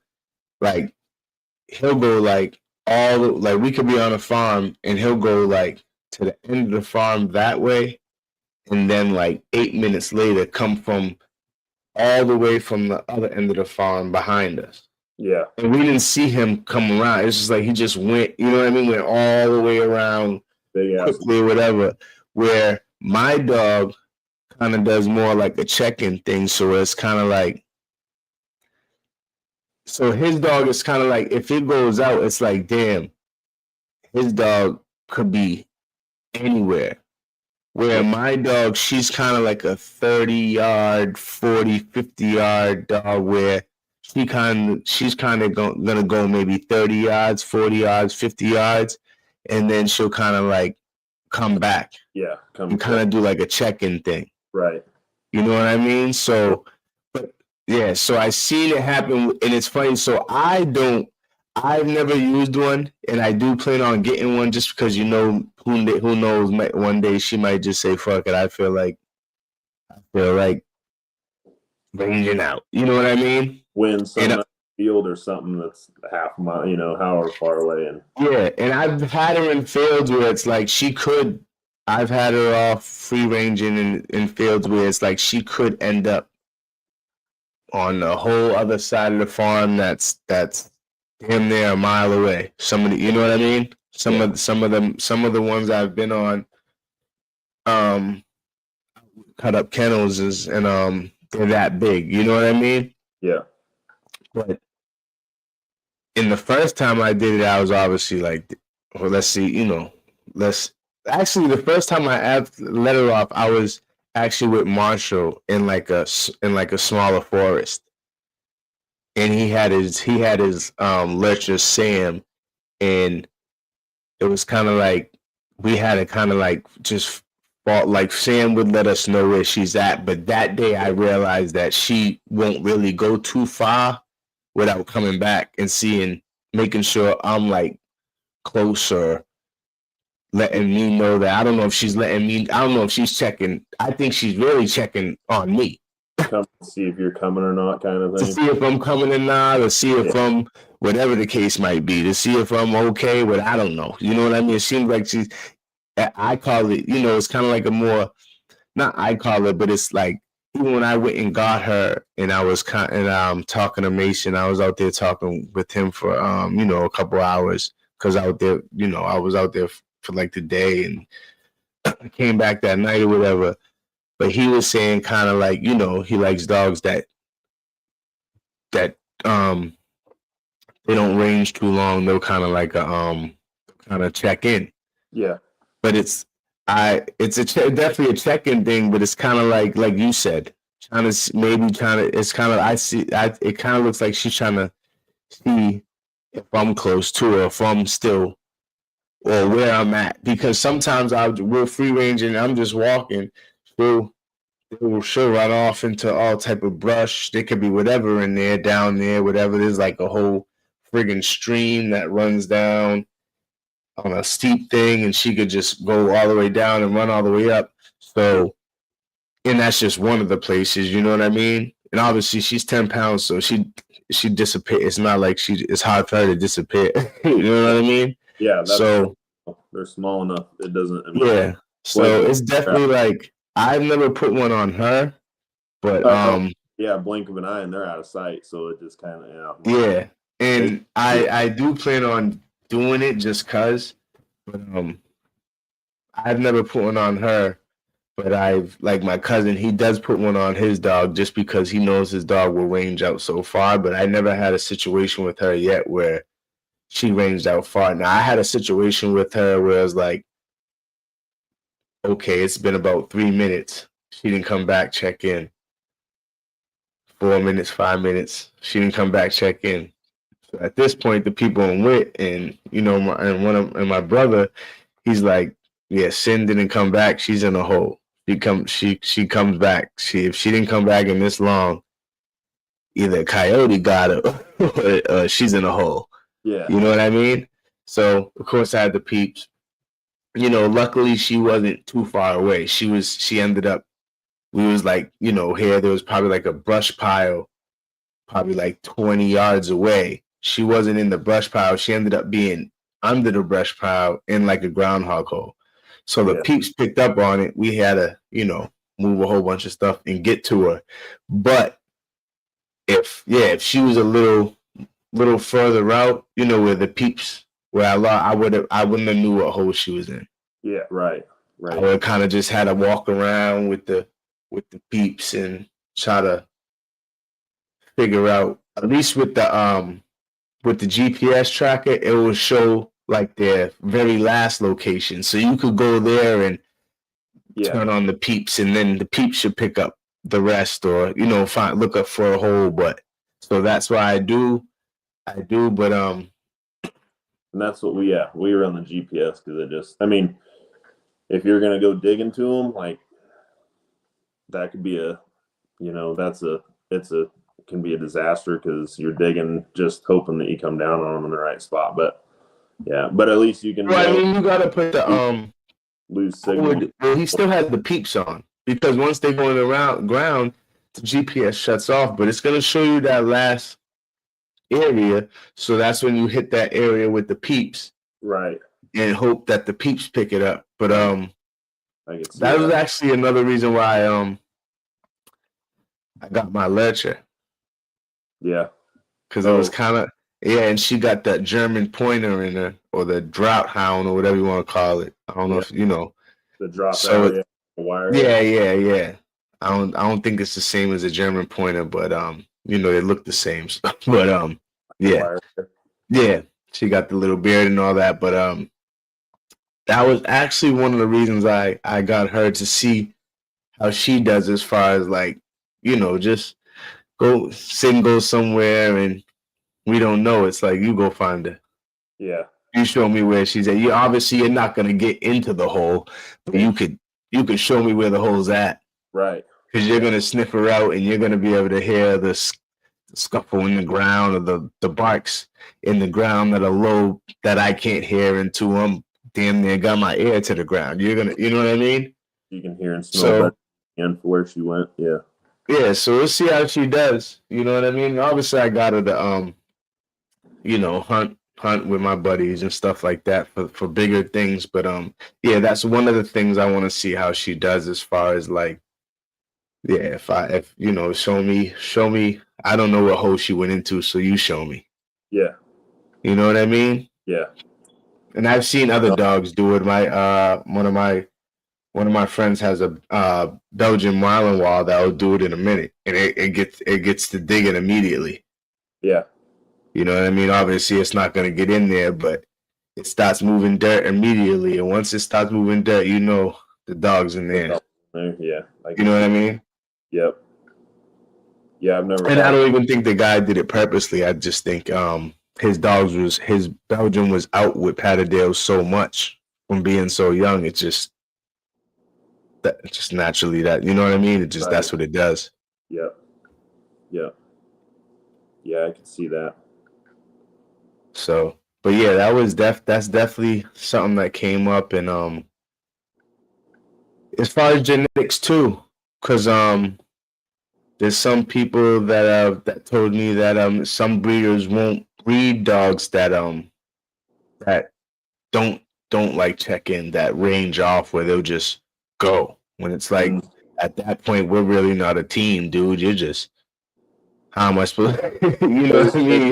like he'll go like we could be on a farm and he'll go like to the end of the farm that way, and then like 8 minutes later come from all the way from the other end of the farm behind us. Yeah. And we didn't see him come around. It's just like he just went, you know what I mean? Went all the way around quickly or whatever. Where my dog kind of does more like a check-in thing. So it's kind of like, so his dog is kind of like, if it goes out, it's like, damn, his dog could be anywhere. Where my dog, she's kind of like a 30-yard, 40, 50-yard dog, where she's kind of gonna go maybe 30 yards, 40 yards, 50 yards, and then she'll kind of like come back. Yeah, and kind of do like a check-in thing. Right. You know what I mean? So, but yeah, so I seen it happen, and it's funny. So I've never used one, and I do plan on getting one just because, you know, who knows, one day she might just say, fuck it, I feel like ranging out. You know what I mean? Win some field or something that's half a mile, you know, however far away. And yeah, and I've had her in fields where it's like I've had her off free ranging in fields where it's like she could end up on the whole other side of the farm that's damn near a mile away. You know what I mean? Some of the ones I've been on, cut up kennels and they're that big. You know what I mean? Yeah. But in the first time I did it, I was obviously like, well, let's see, you know, actually the first time I let her off, I was actually with Marshall in like a smaller forest. And he had his lurcher Sam, and it was kind of like we had to kind of like just fought, like Sam would let us know where she's at, but that day I realized that she won't really go too far without coming back and making sure I'm like closer, letting me know that I don't know if she's checking. I think she's really checking on me. Come see if you're coming or not, kind of thing. To see if I'm coming or not, or see if I'm whatever the case might be, to see if I'm okay with, I don't know. You know what I mean? It seems like I call it, you know, it's kind of like a more, not I call it, but it's like, even when I went and got her and I was talking to Mason, I was out there talking with him for, you know, a couple hours because out there, you know, I was out there for like the day and I came back that night or whatever. But he was saying kind of like, you know, he likes dogs that they don't range too long. They'll kind of like kind of check in. Yeah. But it's definitely a check-in thing, but it's kind of like you said, it's kind of it kind of looks like she's trying to see if I'm close to her, if I'm still, or where I'm at. Because sometimes we're free ranging, I'm just walking, she'll run off into all type of brush. There could be whatever in there, down there, whatever. There's like a whole friggin' stream that runs down on a steep thing, and she could just go all the way down and run all the way up. So, and that's just one of the places, you know what I mean? And obviously she's 10 pounds, so she disappears. It's not like it's hard for her to disappear. You know what I mean? Yeah. So they're small enough. It doesn't. Yeah. So it's definitely like, I've never put one on her, but yeah, blink of an eye and they're out of sight. So it just kind of yeah. And I do plan on doing it just cause, but I've never put one on her, but I've, like my cousin, he does put one on his dog just because he knows his dog will range out so far, but I never had a situation with her yet where she ranged out far. Now I had a situation with her where it was like, okay, it's been about 3 minutes. She didn't come back, check in. 4 minutes, 5 minutes. She didn't come back, check in. So at this point, the people I'm with, and you know, my brother, he's like, yeah, Sin didn't come back. She's in a hole. She comes back. If she didn't come back in this long, either a coyote got her or she's in a hole. Yeah. You know what I mean? So of course I had the peeps. You know, luckily she wasn't too far away. She ended up, we was like, you know, here there was probably like a brush pile, probably like 20 yards away. She wasn't in the brush pile. She ended up being under the brush pile in like a groundhog hole. So the peeps picked up on it. We had to, you know, move a whole bunch of stuff and get to her. But if she was a little further out, you know, where the peeps were, I wouldn't have knew what hole she was in. Yeah, right. I would kind of just had to walk around with the peeps and try to figure out, at least with the GPS tracker, it will show like their very last location. So you could go there and turn on the peeps, and then the peeps should pick up the rest, or, you know, look up for a hole. But so that's why I do, but and that's what we were on the GPS because it just, I mean, if you're gonna go dig into them, like that could be a, you know, can be a disaster because you're digging just hoping that you come down on them in the right spot. But yeah, but at least you can. Well, I mean, you gotta put the lose signal. Well, he still had the peeps on because once they go in the ground, the GPS shuts off. But it's gonna show you that last area, so that's when you hit that area with the peeps, right? And hope that the peeps pick it up. But that was actually another reason why I got my Lurcher. Yeah, because it was kind of and she got that German pointer in her, or the drought hound, or whatever you want to call it. I don't know if you know the drop. So wire. Yeah. I don't think it's the same as a German pointer, but you know, they look the same. But yeah, she got the little beard and all that. But that was actually one of the reasons I got her, to see how she does as far as, like, you know, just go somewhere and we don't know. It's like, you go find her. Yeah. You show me where she's at. You're not gonna get into the hole, but you could show me where the hole's at. Right. Because you're gonna sniff her out and you're gonna be able to hear the scuffle in the ground, or the barks in the ground that are low that I can't hear into them. Damn near got my ear to the ground. You know what I mean? You can hear and smell and where she went. Yeah. Yeah, so we'll see how she does. You know what I mean? Obviously, I got her to you know, hunt with my buddies and stuff like that for bigger things. But yeah, that's one of the things I want to see how she does, as far as, like, yeah, if you know, show me. I don't know what hole she went into, so you show me. Yeah. You know what I mean? Yeah. And I've seen other dogs do it. One of my friends has a Belgian Malinois that will do it in a minute, and it gets to digging immediately. Yeah. You know what I mean? Obviously, it's not going to get in there, but it starts moving dirt immediately. And once it starts moving dirt, you know the dog's in there. Yeah. You know what I mean? Yep. Yeah, I've never. And I don't even think the guy did it purposely. I just think his Belgian was out with Patterdale so much from being so young. It's just naturally that, you know what I mean? It just, that's what it does. Yep. Yeah. Yeah, I can see that. So, but yeah, that's definitely something that came up. And as far as genetics too, because there's some people that told me that some breeders won't breed dogs that don't like check in, that range off, where they'll just go, when it's like, at that point, we're really not a team, dude. You're just, how am I supposed to, you know what I mean?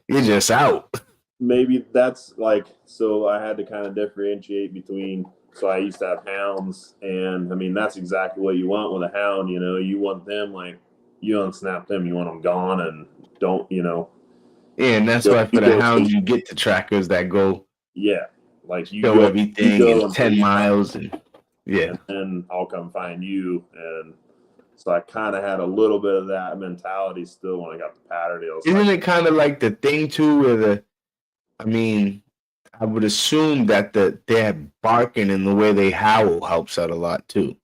You're just out. Maybe that's like, so I had to kind of differentiate between, so I used to have hounds, and I mean, that's exactly what you want with a hound. You know, you want them, like, you unsnap them, you want them gone, and don't, you know. Yeah, and that's why for the hounds, you get the trackers that go. Yeah, like you go everything in 10 miles, and yeah, and I'll come find you. And so I kind of had a little bit of that mentality still when I got the Patterdales. Isn't it kind of like the thing too, where I would assume that their barking and the way they howl helps out a lot too.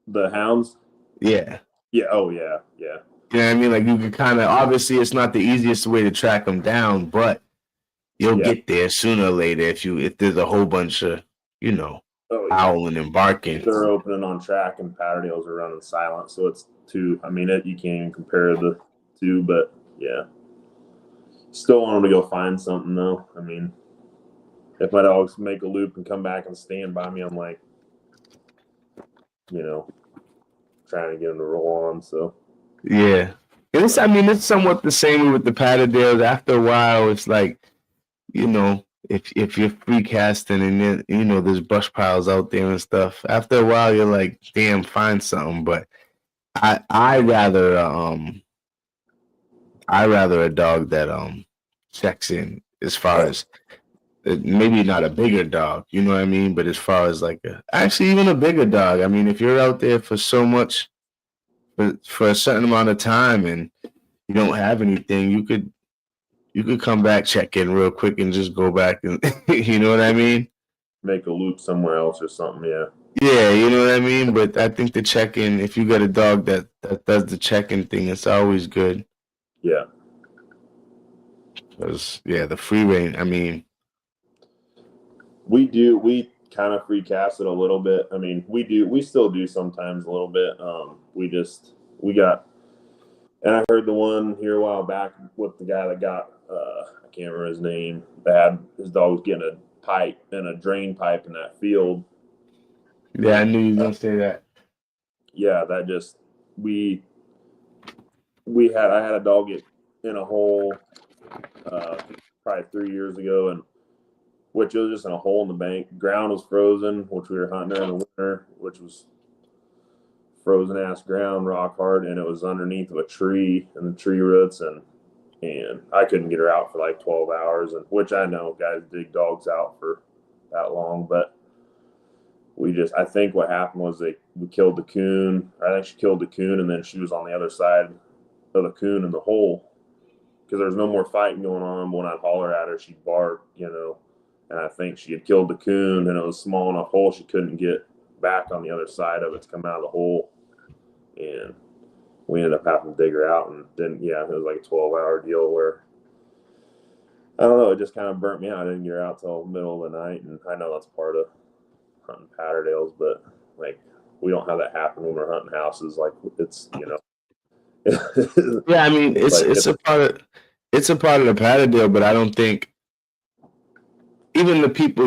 The hounds? Yeah. Yeah. Oh, yeah. Yeah. You know what I mean? Like, you can kind of, obviously it's not the easiest way to track them down, but you'll get there sooner or later if there's a whole bunch of, you know, howling and barking. They're opening on track and Patterdales are running silent, so it's two. I mean, you can't even compare the two, but yeah. Still want them to go find something though. I mean, if my dogs make a loop and come back and stand by me, I'm like, you know, trying to get them to roll on. So yeah, it's somewhat the same with the Patterdales. After a while, it's like, you know, if you're free casting and then, you know, there's brush piles out there and stuff, after a while you're like, damn, find something. But I rather a dog that checks in, as far as maybe not a bigger dog, you know what I mean, but as far as like actually even a bigger dog. I mean, if you're out there for so much, for a certain amount of time, and you don't have anything, you could come back, check in real quick, and just go back, and you know what I mean? make a loop somewhere else or something. Yeah. Yeah, you know what I mean? But I think the check-in, if you got a dog that does the check-in thing, it's always good. Yeah. Because, yeah, the free range, I mean. We kind of free cast it a little bit. I mean, we still do sometimes a little bit. We got, and I heard the one here a while back with the guy that got, I can't remember his name, his dog was getting a pipe and a drain pipe in that field. Yeah, I knew you were going to say that. Yeah, that just, I had a dog get in a hole, probably 3 years ago, and which was just in a hole in the bank. Ground was frozen, which we were hunting there in the winter, which was frozen ass ground, rock hard, and it was underneath of a tree and the tree roots, and I couldn't get her out for like 12 hours, and which I know guys dig dogs out for that long, but I think what happened was we killed the coon. I think she killed the coon, and then she was on the other side of the coon in the hole because there's no more fighting going on. When I'd holler at her, she'd bark, and I think she had killed the coon, and it was a small enough hole she couldn't get back on the other side of it to come out of the hole, and we ended up having to dig her out. And then it was like a 12-hour deal where I don't know, it just kind of burnt me out. I didn't get her out till the middle of the night, and I know that's part of hunting Patterdales, but like we don't have that happen when we're hunting houses. Like it's yeah, I mean it's a part of the Patterdale, but I don't think even the people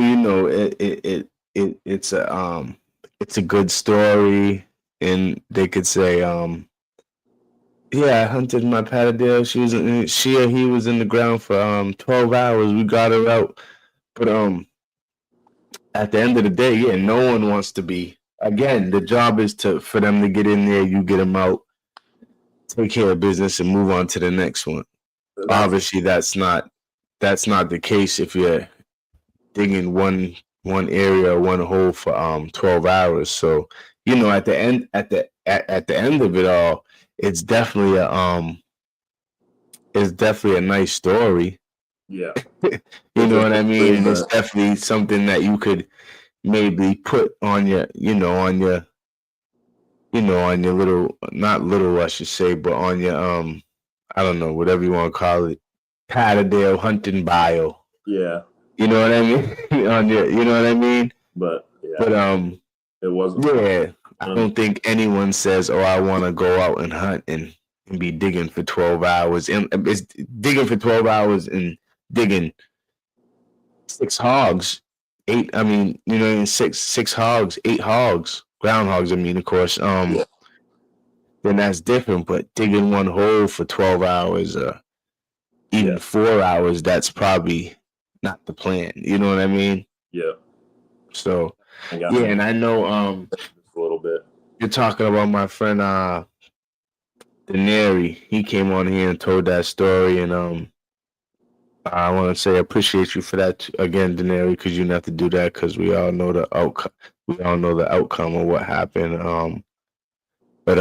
it's a good story, and they could say yeah, I hunted my Patterdale. He was in the ground for 12 hours. We got her out, but at the end of the day, yeah, no one wants to be. Again, the job is for them to get in there. You get them out, take care of business, and move on to the next one. Obviously, that's not the case if you're digging one area, one hole for 12 hours. So at the end of it all, it's definitely a nice story. Yeah. You know what I mean? And it's definitely something that you could maybe put on your little, not little, I should say, but on your I don't know, whatever you want to call it, Patterdale hunting bio. Yeah. You know what I mean? On your, you know what I mean? But it wasn't. Yeah, I don't think anyone says, "Oh, I want to go out and hunt and be digging for 12 hours." And it's digging for 12 hours and digging 6 hogs, 8. I mean, 6 hogs, 8 hogs, groundhogs. I mean, of course. Then that's different. But digging one hole for 12 hours, even 4 hours, that's probably not the plan. You know what I mean? Yeah. So and I know just a little bit. You're talking about my friend Denary. He came on here and told that story, and I want to say I appreciate you for that again, Denary, because you didn't have to do that because we all know the outcome. We all know the outcome of what happened. But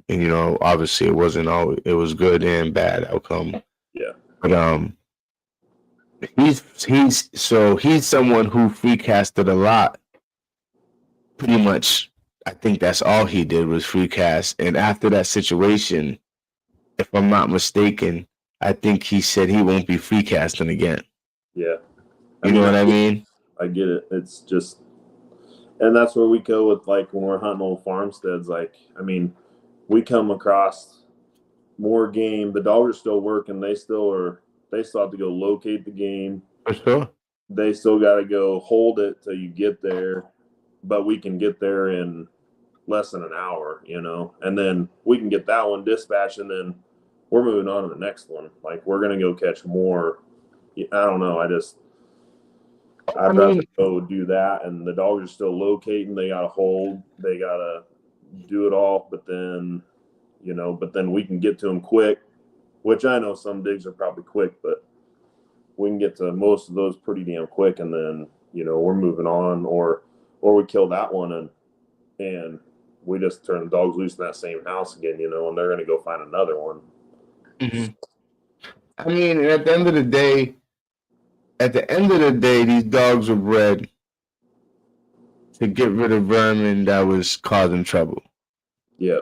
and obviously it wasn't always, it was good and bad outcome. Yeah. But he's someone who free casted a lot. Pretty much, I think that's all he did was free cast. And after that situation, if I'm not mistaken, I think he said he won't be free casting again. Yeah. You know what I mean? I get it. It's just, and that's where we go with, like, when we're hunting old farmsteads. Like, I mean, we come across more game. The dogs are still working. They still have to go locate the game. For sure. They still got to go hold it till you get there. But we can get there in less than an hour, and then we can get that one dispatched, and then we're moving on to the next one. Like, we're going to go catch more. I don't know. I'd rather go do that, and the dogs are still locating. They got to hold. They got to do it all. But then, we can get to them quick, which I know some digs are probably quick, but we can get to most of those pretty damn quick, and then, we're moving on, or we kill that one and we just turn the dogs loose in that same house again, and they're going to go find another one. Mm-hmm. I mean, at the end of the day, these dogs are bred to get rid of vermin that was causing trouble. Yeah.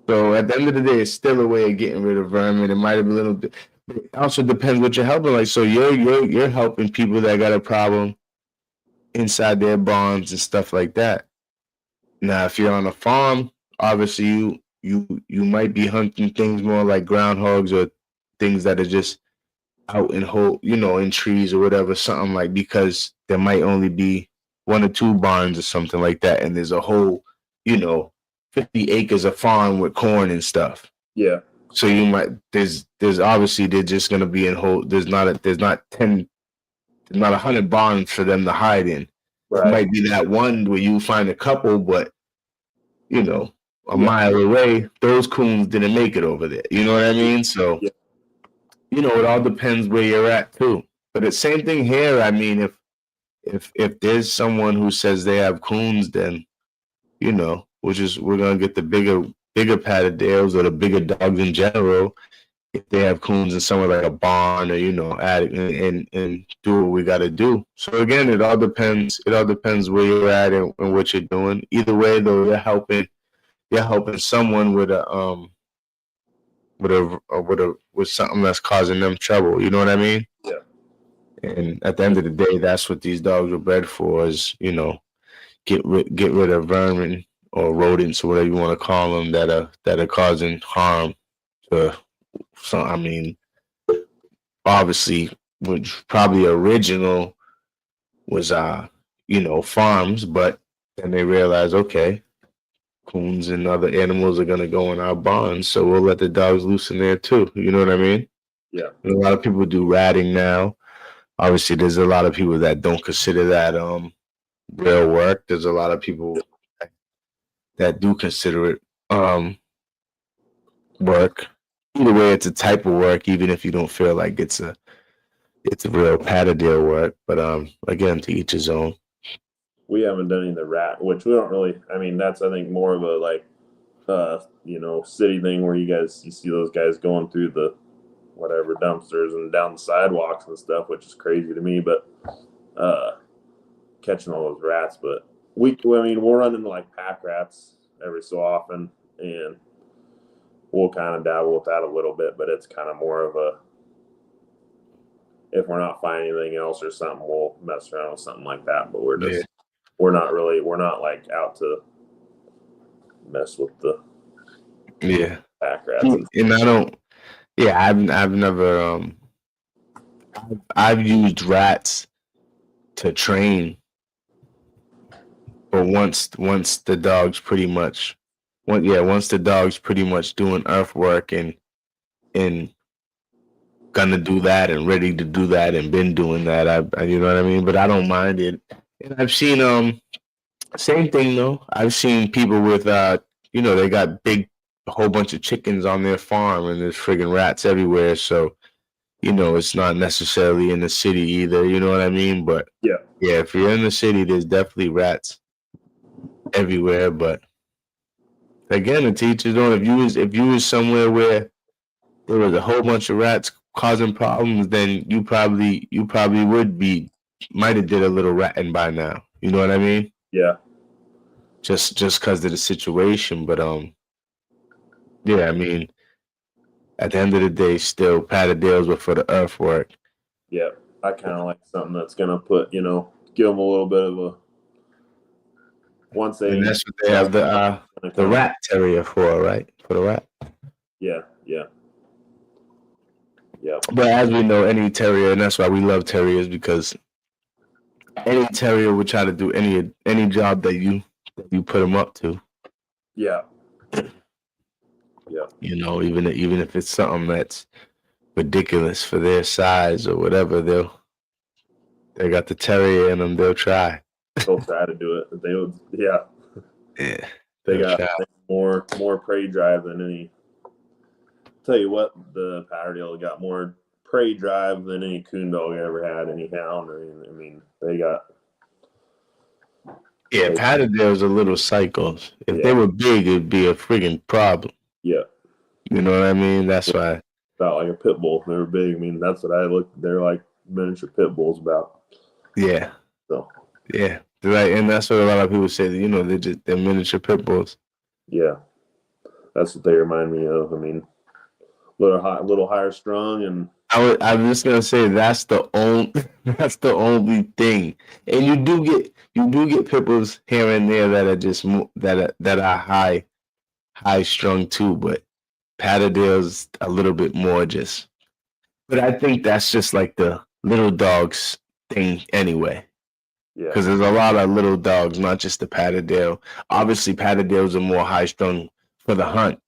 So at the end of the day, it's still a way of getting rid of vermin. It might have been a little bit. It also depends what you're helping. Like, so you're helping people that got a problem inside their barns and stuff like that. Now, if you're on a farm, obviously you might be hunting things more like groundhogs or things that are just out in in trees or whatever, something like, because there might only be 1 or 2 barns or something like that, and there's a whole, 50 acres of farm with corn and stuff. Yeah. So you might there's obviously they're just gonna be in whole. There's not 100 barns for them to hide in. Right. It might be that one where you find a couple, but a mile away, those coons didn't make it over there. You know what I mean? So, it all depends where you're at too. But the same thing here. I mean, if there's someone who says they have coons, then we're gonna get the bigger Patterdales or the bigger dogs in general. If they have coons in somewhere like a barn or add and do what we got to do. So again, it all depends. It all depends where you're at and what you're doing. Either way, though, you're helping someone with with something that's causing them trouble. You know what I mean? Yeah. And at the end of the day, that's what these dogs were bred for. Is get rid of vermin or rodents or whatever you want to call them that are causing harm to. So I mean, obviously, which probably original was farms, but then they realized, okay, coons and other animals are gonna go in our barns, so we'll let the dogs loose in there too. You know what I mean? Yeah. And a lot of people do ratting now. Obviously, there's a lot of people that don't consider that real work. There's a lot of people that do consider it work. Either way, it's a type of work, even if you don't feel like it's a real Patterdale work. But again, to each his own. We haven't done any of the rat, which we don't really. I mean, that's I think more of a city thing where you see those guys going through the whatever dumpsters and down the sidewalks and stuff, which is crazy to me. But catching all those rats, but we'll run into like pack rats every so often, and we'll kind of dabble with that a little bit, but it's kind of more of a, if we're not finding anything else or something, we'll mess around with something like that. But we're not like out to mess with the pack rats. And I don't. Yeah, I've never. I've used rats to train, but once the dog's pretty much. Once the dog's pretty much doing earthwork and gonna do that and ready to do that and been doing that, I you know what I mean? But I don't mind it. And I've seen same thing though. I've seen people with they got a whole bunch of chickens on their farm and there's friggin' rats everywhere. So it's not necessarily in the city either. You know what I mean? But yeah, if you're in the city, there's definitely rats everywhere. But again, the teachers don't. If you was somewhere where there was a whole bunch of rats causing problems, then you probably might have did a little ratting by now. You know what I mean? Yeah. Just because of the situation, but yeah. I mean, at the end of the day, still Patterdales were for the earthwork. Yeah, I kind of like something that's gonna put give them a little bit of a. And that's what they have the rat terrier for, right? For the rat. Yeah. But as we know, any terrier, and that's why we love terriers, because any terrier would try to do any job that you put them up to. Yeah. Even if it's something that's ridiculous for their size or whatever, they got the terrier in them. They'll try. They'll try to do it. They would, yeah. Yeah. They got more prey drive than any. Tell you what, the Patterdale got more prey drive than any coon dog ever had, any hound. I mean, they got. Yeah, Patterdale's a little psychos. If they were big, it'd be a friggin' problem. Yeah. You know what I mean? That's why. About like a pit bull. They were big. I mean, that's what I look. They're like miniature pit bulls about. Yeah. So. Yeah. Right, and that's what a lot of people say. You know, they're miniature pit bulls. Yeah, that's what they remind me of. I mean, little higher strung, and I'm just gonna say that's the only thing. And you do get pit bulls here and there that are just that are high strung too, but Patterdale's a little bit more just. But I think that's just like the little dogs thing anyway. yeah, Because there's a lot of little dogs, not just the Patterdale. Obviously, Patterdales are more high strung for the hunt,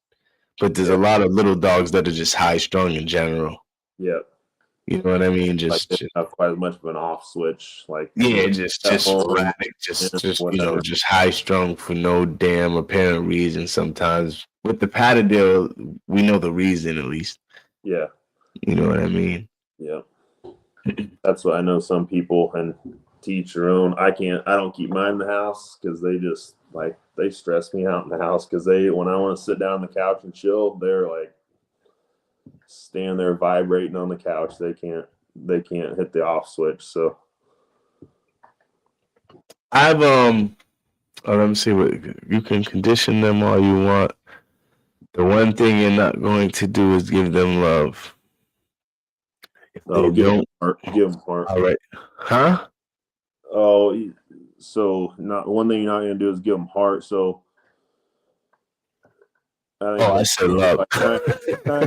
but there's a lot of little dogs that are just high strung in general. yeah. You know what I mean? Like they don't have quite as much of an off switch. Like yeah, just sporadic, just you know, just high strung for no damn apparent reason. Sometimes with the Patterdale, we know the reason at least. Yeah, you know what I mean. Yeah, that's what I know. Some people and teach your own. I don't keep mine in the house because they just they stress me out in the house because when I want to sit down on the couch and chill, they're like stand there vibrating on the couch. They can't hit the off switch. So I've let me see what you can condition them all you want. The one thing you're not going to do is give them love. If they don't, give them heart. All right, huh? Oh, so not one thing you're not going to do is give them heart. So I said love. Trying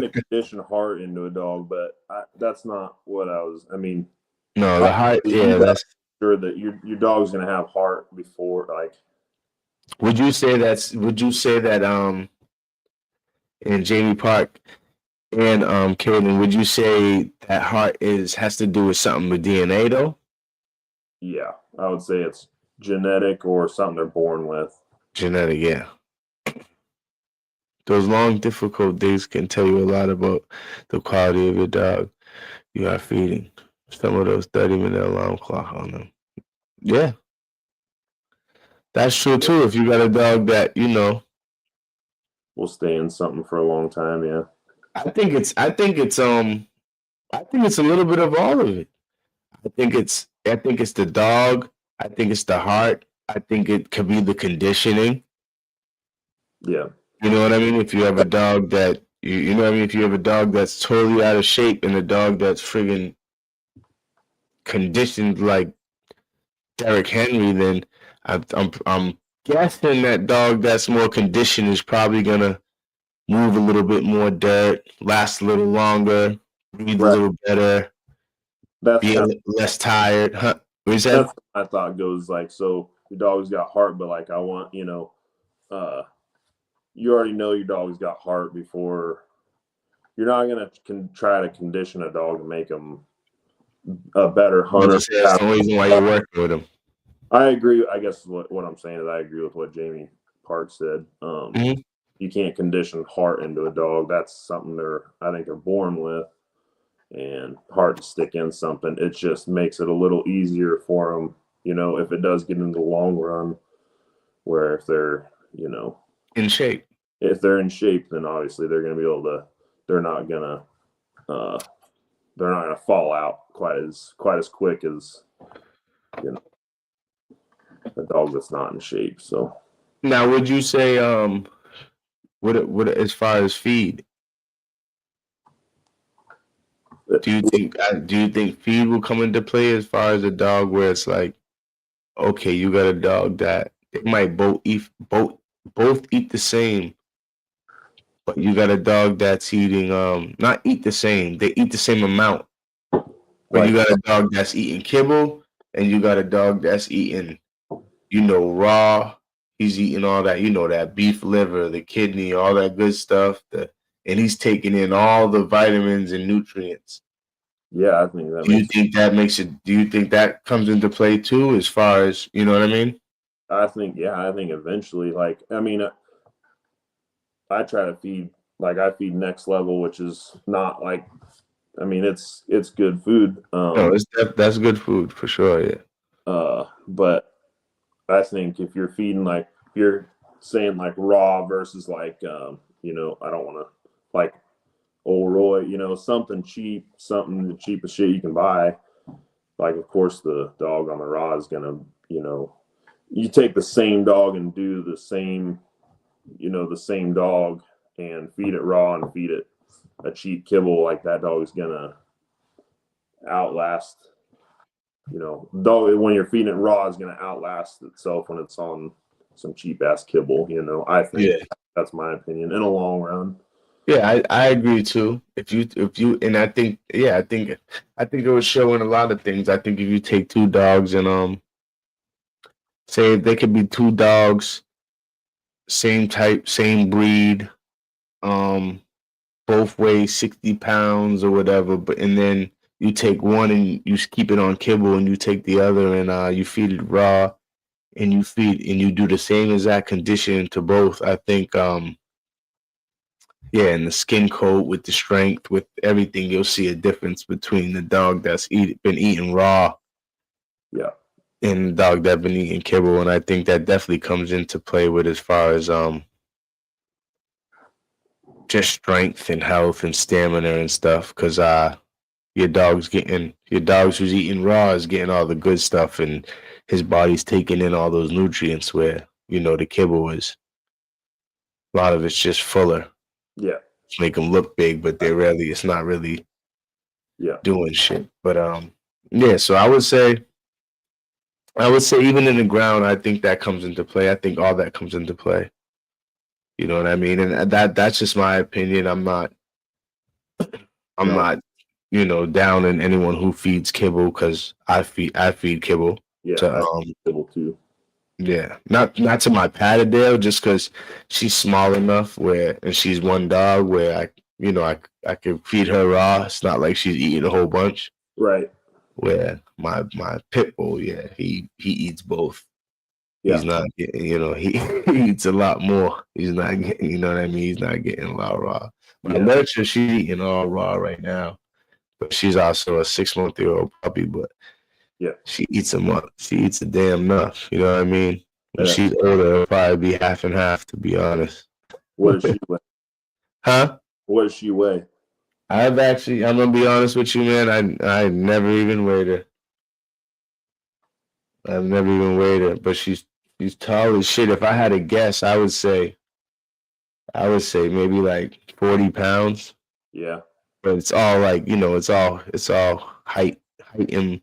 to condition heart into a dog, but that's not what I was. I mean, no, the heart. Yeah, that's sure that your dog's going to have heart before Would you say that in Jamie Park and Caden, would you say that heart has to do with something with DNA though? Yeah, I would say it's genetic or something they're born with. Genetic, yeah. Those long, difficult days can tell you a lot about the quality of your dog you are feeding. Some of those 30-minute alarm clock on them. Yeah. That's true too. If you got a dog that, will stay in something for a long time, yeah. I think it's a little bit of all of it. I think it's the dog. I think it's the heart. I think it could be the conditioning. Yeah. You know what I mean? If you have a dog that you know what I mean, if you have a dog that's totally out of shape and a dog that's friggin' conditioned like Derrick Henry, then I'm guessing that dog that's more conditioned is probably gonna move a little bit more dirt, last a little longer, breathe a little better, be less tired. Huh? What is that? That's what I thought goes so your dog's got heart, but I want, you already know your dog's got heart before. You're not going to try to condition a dog to make them a better hunter. That's the only reason why you're working with him. I agree. I guess what I'm saying is I agree with what Jamie Park said. You can't condition heart into a dog. That's something I think they're born with, and hard to stick in something. It just makes it a little easier for them, if it does get into the long run, where if they're, in shape. If they're in shape, then obviously they're going to be able to. They're not going to fall out quite as quick as a dog that's not in shape. So now, would you say what as far as feed? Do you think feed will come into play as far as a dog where it's like, okay, you got a dog that they might both eat the same, but you got a dog that's eating not eat the same, they eat the same amount. But you got a dog that's eating kibble and you got a dog that's eating, raw. He's eating all that, that beef liver, the kidney, all that good stuff. And he's taking in all the vitamins and nutrients. Yeah, I think that. Do you think that comes into play too, as far as you know what I mean? I think eventually, I try to feed I feed next level, which is not it's good food. That's good food for sure, yeah. But I think if you're feeding if you're saying raw versus I don't want to old Roy, something cheap, something the cheapest shit you can buy. Of course the dog on the raw is gonna, you take the same dog and do the same, the same dog and feed it raw and feed it a cheap kibble, like that dog is gonna outlast. Dog when you're feeding it raw is gonna outlast itself when it's on some cheap ass kibble. I think that's my opinion in the long run. Yeah, I agree too. If you and I think it was showing a lot of things. I think if you take two dogs and say they could be two dogs, same type, same breed, both weigh 60 pounds or whatever, and then you take one and you keep it on kibble, and you take the other and you feed it raw, and you do the same exact condition to both. I think and the skin coat with the strength, with everything, you'll see a difference between the dog that's been eating raw, and the dog that's been eating kibble. And I think that definitely comes into play with as far as just strength and health and stamina and stuff. Because your dog's who's eating raw is getting all the good stuff, and his body's taking in all those nutrients. Where the kibble is, a lot of it's just fuller. Yeah. Make them look big, but it's not really doing shit. But so I would say even in the ground, I think that comes into play. I think all that comes into play. You know what I mean? And that's just my opinion. I'm not down in anyone who feeds kibble, because I feed kibble. Yeah, I feed kibble too. Yeah, not to my Patterdale, just because she's small enough and she's one dog where I could feed her raw. It's not like she's eating a whole bunch. Right. Where my pit bull, he eats both. Yeah. He's not getting, he eats a lot more. He's not getting, you know what I mean? He's not getting a lot raw. My nurture, she's eating all raw right now, but she's also a 6-month-old puppy, but she eats them up. She eats a damn enough. You know what I mean? When she's older, it'll probably be half and half, to be honest. What does she weigh? Huh? What does she weigh? I'm gonna be honest with you, man. I never even weighed her. I've never even weighed her, but she's tall as shit. If I had to guess, I would say maybe like 40 pounds. Yeah. But it's all like, it's all height and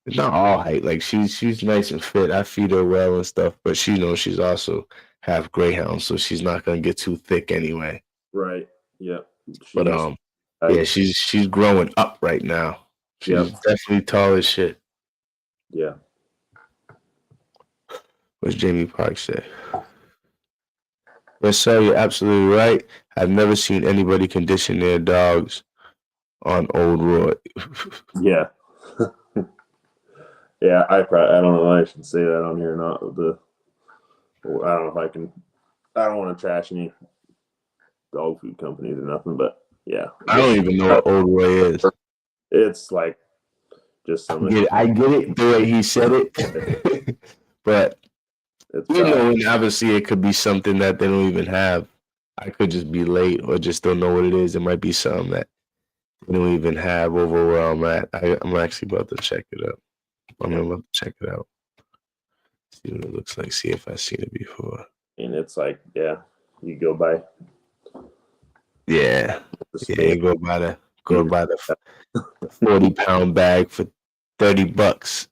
not all height. Like she's nice and fit. I feed her well and stuff, but she's also half greyhound, so she's not gonna get too thick anyway. Right. Yeah. But she's growing up right now. She's definitely tall as shit. Yeah. What's Jamie Park say? Yes, sir, you're absolutely right. I've never seen anybody condition their dogs on Old Roy. Yeah. Yeah, I don't know if I should say that on here or not. I don't know if I can. I don't want to trash any dog food companies or nothing, but yeah. I don't even know what Old Roy is. It's like just something. I get it the way he said it, but and obviously it could be something that they don't even have. I could just be late or just don't know what it is. It might be something that they don't even have over where I'm at. I'm actually about to check it out. I'm about to check it out. See what it looks like. See if I've seen it before. And it's like, you go by. Yeah. You go by the 40-pound bag for $30.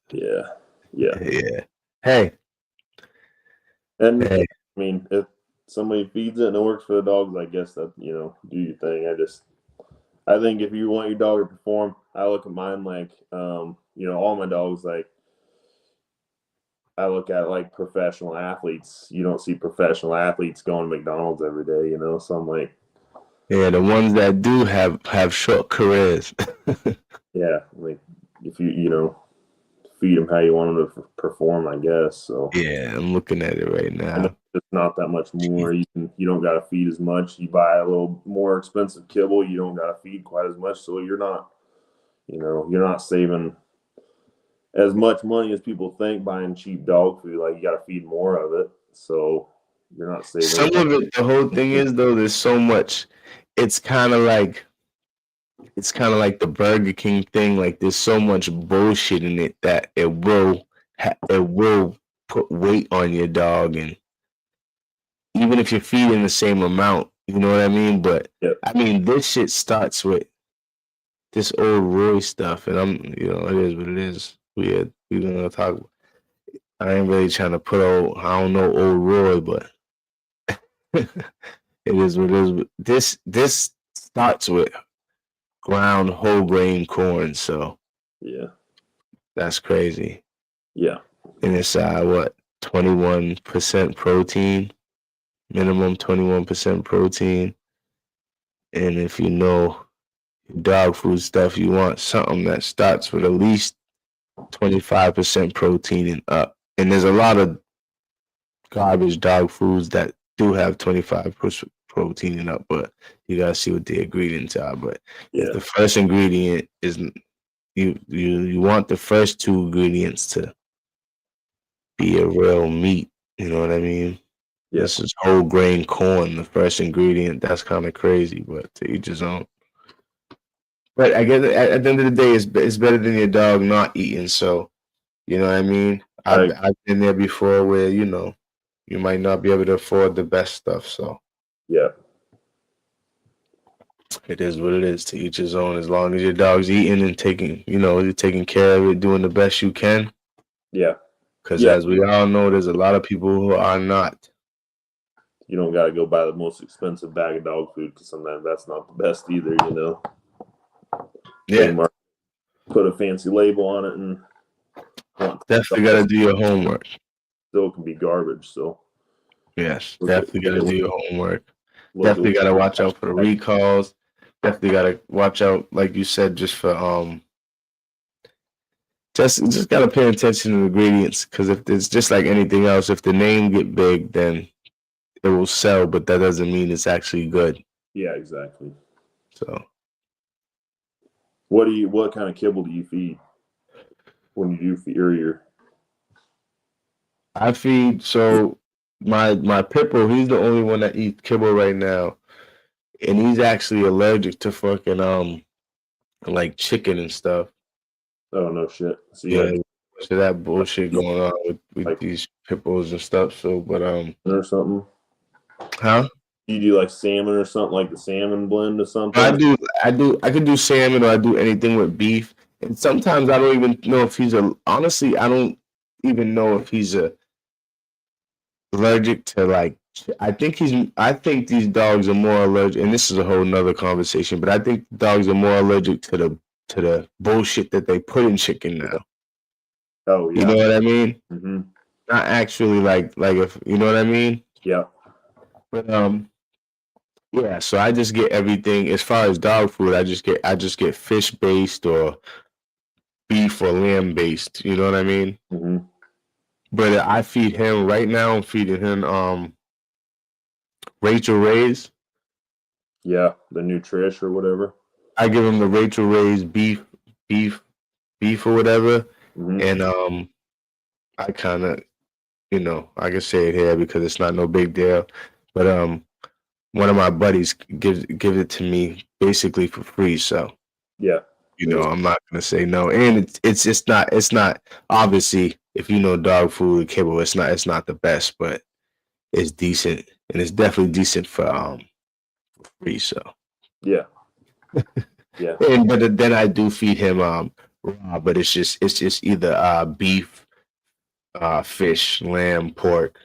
Yeah. Hey. And I mean, if somebody feeds it and it works for the dogs, I guess that, do your thing. I think if you want your dog to perform, I look at mine like, all my dogs, like, I look at like professional athletes. You don't see professional athletes going to McDonald's every day, so I'm like, yeah, the ones that do have short careers. Yeah, like if you feed them how you want them to perform, I guess. So yeah, I'm looking at it right now. It's not that much more. You don't got to feed as much. You buy a little more expensive kibble, you don't got to feed quite as much. So you're not, you're not saving as much money as people think buying cheap dog food. Like, you got to feed more of it, so you're not saving. Some of it, the whole thing is, though, there's so much. It's kind of like the Burger King thing. Like, there's so much bullshit in it that it will it will put weight on your dog, and even if you're feeding the same amount, you know what I mean? But I mean, this shit starts with this old Roy stuff, and it is what it is. We're gonna talk. I ain't really trying to put I don't know old Roy, but it is what it is. This starts with ground whole grain corn, so yeah, that's crazy. Yeah, and it's 21% protein, minimum 21% protein, and if you know dog food stuff, you want something that starts with at least 25% protein and up. And there's a lot of garbage dog foods that do have 25% protein and up, but you gotta see what the ingredients are. But if the first ingredient is you want the first two ingredients to be a real meat, you know what I mean? This is whole grain corn, the first ingredient. That's kind of crazy, but to each his own. But I guess at the end of the day, it's better than your dog not eating. So, you know what I mean? I've been there before where, you might not be able to afford the best stuff. So, it is what it is, to each his own. As long as your dog's eating and you're taking care of it, doing the best you can. Yeah. Because as we all know, there's a lot of people who are not. You don't got to go buy the most expensive bag of dog food because sometimes that's not the best either, Yeah. Put a fancy label on it and definitely got to do your homework. Still can be garbage, so. Yes, definitely got to do your homework. Definitely got to watch out for the recalls. Definitely got to watch out, like you said, just for just got to pay attention to the ingredients, because if it's just like anything else, if the name get big, then it will sell, but that doesn't mean it's actually good. Yeah, exactly. So, what kind of kibble do you feed when you do feed your? I feed my pit bull. He's the only one that eats kibble right now, and he's actually allergic to fucking like chicken and stuff. Oh no shit! So that bullshit going on with like, these pit bulls and stuff. So, but or something. Huh? You do like salmon or something, like the salmon blend or something? I could do salmon, or I do anything with beef. And sometimes I don't even know if honestly, I don't even know if he's allergic to like, I think these dogs are more allergic, and this is a whole nother conversation, but I think dogs are more allergic to the bullshit that they put in chicken now. Oh yeah. You know what I mean? Mm-hmm. Not actually like if, you know what I mean? Yeah. But yeah, so I just get everything as far as dog food. I just get fish based or beef or lamb based. You know what I mean? Mm-hmm. But I feed him right now. I'm feeding him Rachel Ray's. Yeah, the Nutrish or whatever. I give him the Rachel Ray's beef or whatever, and I kind of, I can say it here because it's not no big deal, but one of my buddies gives it to me basically for free. So yeah, I'm not gonna say no. And it's not obviously, if you know dog food kibble, it's not the best, but it's decent, and it's definitely decent for free. So yeah. Yeah. But then I do feed him raw, but it's just either beef, fish, lamb, pork.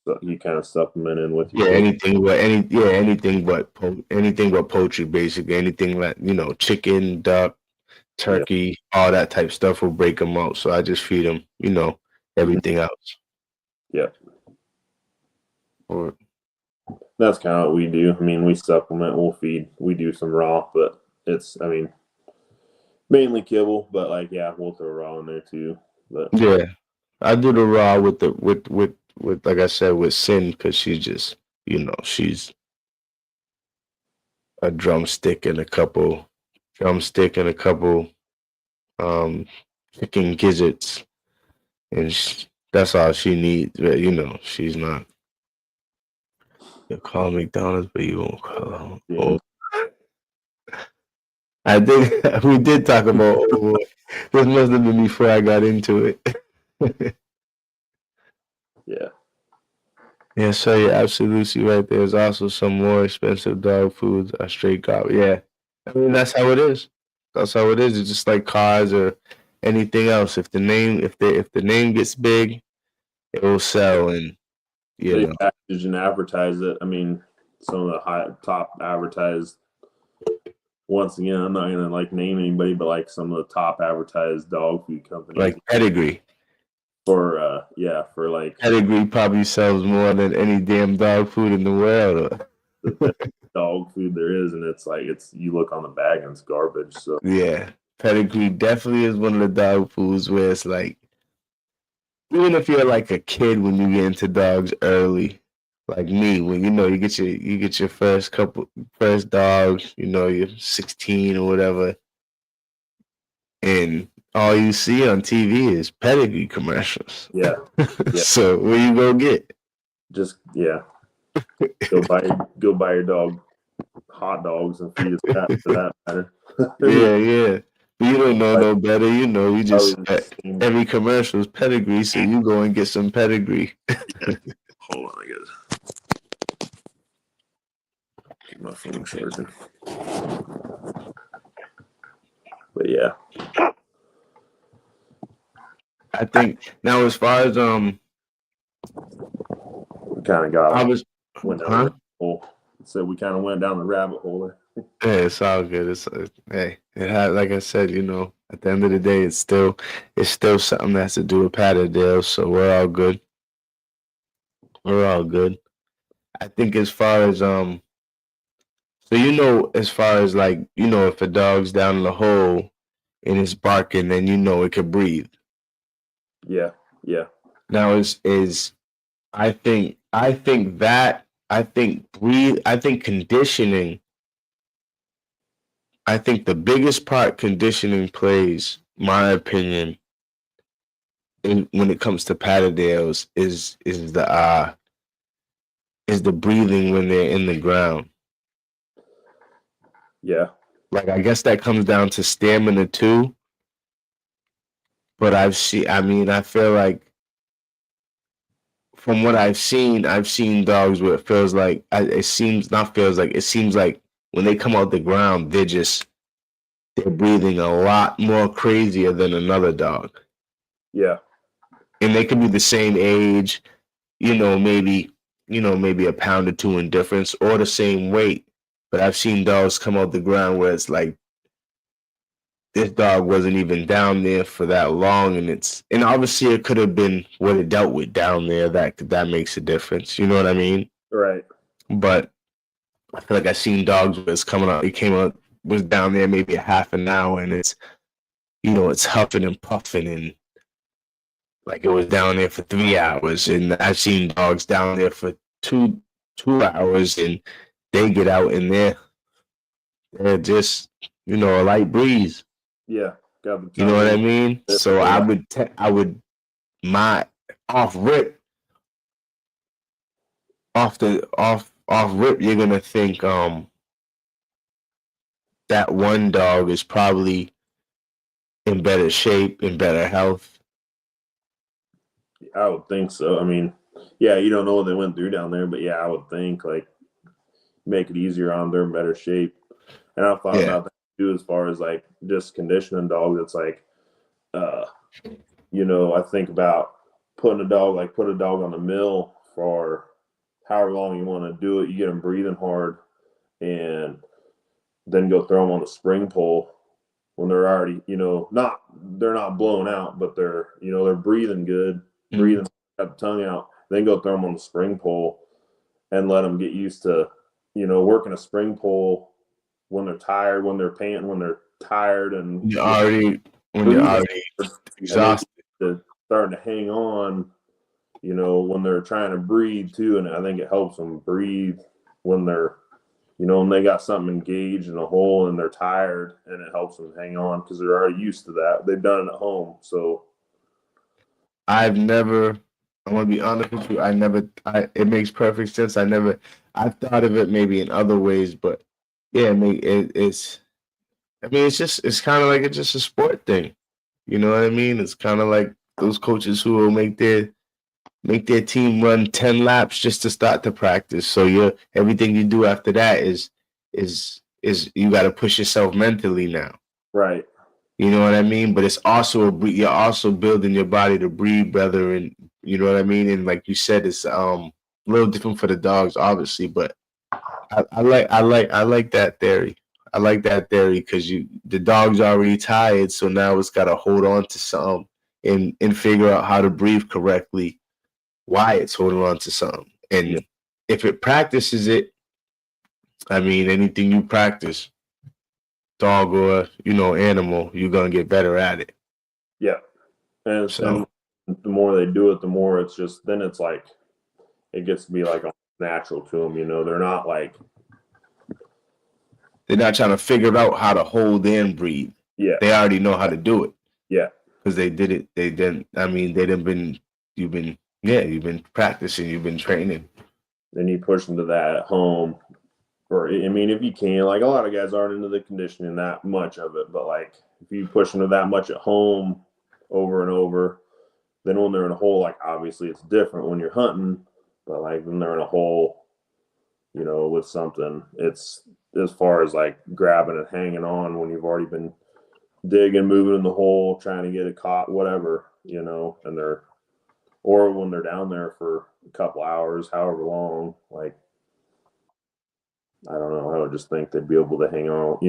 So you kind of supplement in with anything but poultry, basically. Anything like chicken, duck, turkey, all that type stuff will break them out. So I just feed them, everything else. Yeah. That's kind of what we do. I mean, we supplement, we'll feed, we do some raw, but it's, mainly kibble, but we'll throw raw in there too. But yeah, I do the raw with like I said, with Sin, because she's just, she's a drumstick and a couple chicken gizzards, and that's all she needs. But she's not. You'll call McDonald's, but you won't call her. Yeah. Oh. I think we did talk about This must have been before I got into it. Yeah. Yeah, so you're absolutely right. There's also some more expensive dog foods are straight garbage. Yeah. I mean, that's how it is. That's how it is. It's just like cars or anything else. If the name gets big, it will sell, and They package and advertise it. I mean, some of the top advertised. Once again, I'm not gonna like name anybody, but like some of the top advertised dog food companies, like Pedigree. For like Pedigree probably sells more than any damn dog food in the world. the best dog food there is, and it's like you look on the bag and it's garbage. So yeah, Pedigree definitely is one of the dog foods where it's like, even if you're like a kid when you get into dogs early, like me, when you get your first dogs, you're 16 or whatever, and all you see on TV is Pedigree commercials. yeah. So where you go get? Just go buy your dog hot dogs and feed his cat for that matter. Yeah. You don't know no better, you just every commercial is Pedigree, so you go and get some Pedigree. Hold on, I guess. Keep my phone charging. But yeah. I think now as far as we kind of got went down the rabbit hole. So we kind of went down the rabbit hole there. Yeah, it's all good. It had, like I said, at the end of the day, it's still something that has to do with Patterdale, so we're all good. I think as far as as far as like, if a dog's down in the hole and it's barking, then it could breathe. Yeah. Now I think conditioning. I think the biggest part conditioning plays, my opinion, when it comes to Patterdales is the breathing when they're in the ground. Yeah. Like, I guess that comes down to stamina too. But I feel like from what I've seen dogs where it seems like when they come out the ground, they're breathing a lot more crazier than another dog. Yeah. And they could be the same age, maybe a pound or two in difference, or the same weight. But I've seen dogs come out the ground where it's like this dog wasn't even down there for that long, and obviously it could have been what it dealt with down there. That makes a difference. You know what I mean? Right. But I feel like I've seen dogs where it's coming out. It came out, was down there maybe a half an hour, and it's huffing and puffing, and like it was down there for 3 hours. And I've seen dogs down there for two hours, and they get out and they're just a light breeze. Yeah. You know what I mean? So I would my off rip, you're gonna think that one dog is probably in better shape, in better health. I would think so. I mean, yeah, you don't know what they went through down there, but yeah, I would think like make it easier on their better shape. And I thought about that too, as far as like just conditioning dogs. It's like, I think about put a dog on the mill for however long you want to do it. You get them breathing hard, and then go throw them on the spring pole when they're already, they're not blown out, but they're breathing good, breathing, got the tongue out. Then go throw them on the spring pole and let them get used to, working a spring pole when they're tired, when they're panting, when they're tired, and when you're already exhausted, starting to hang on, when they're trying to breathe too. And I think it helps them breathe when they're, and they got something engaged in a hole and they're tired, and it helps them hang on because they're already used to that. They've done it at home. So I'm gonna be honest with you. It makes perfect sense. I've thought of it maybe in other ways, but yeah, it's kind of like it's just a sport thing. You know what I mean? It's kind of like those coaches who will make their team run 10 laps just to start the practice. So everything you do after that is you got to push yourself mentally now. Right. You know what I mean? But it's also you're also building your body to breathe better, and you know what I mean. And like you said, it's a little different for the dogs, obviously. But I like that theory. I like that theory because the dog's already tired, so now it's got to hold on to something and figure out how to breathe correctly while it's holding on to something. And if it practices it, I mean, anything you practice, dog or animal, you're gonna get better at it. Yeah, and the more they do it, the more it's just then it's like it gets to be like natural to them. They're not like they're not trying to figure out how to hold and breathe. Yeah, they already know how to do it. Yeah, because they did it. They didn't. I mean, you've been practicing. You've been training. Then you push them to that at home. Or, I mean, if you can, like a lot of guys aren't into the conditioning that much of it, but like if you push them to that much at home over and over, then when they're in a hole, like obviously it's different when you're hunting, but like when they're in a hole, with something, it's as far as like grabbing and hanging on when you've already been digging, moving in the hole, trying to get it caught, whatever, and or when they're down there for a couple hours, however long, like, I don't know. I would just think they'd be able to hang on,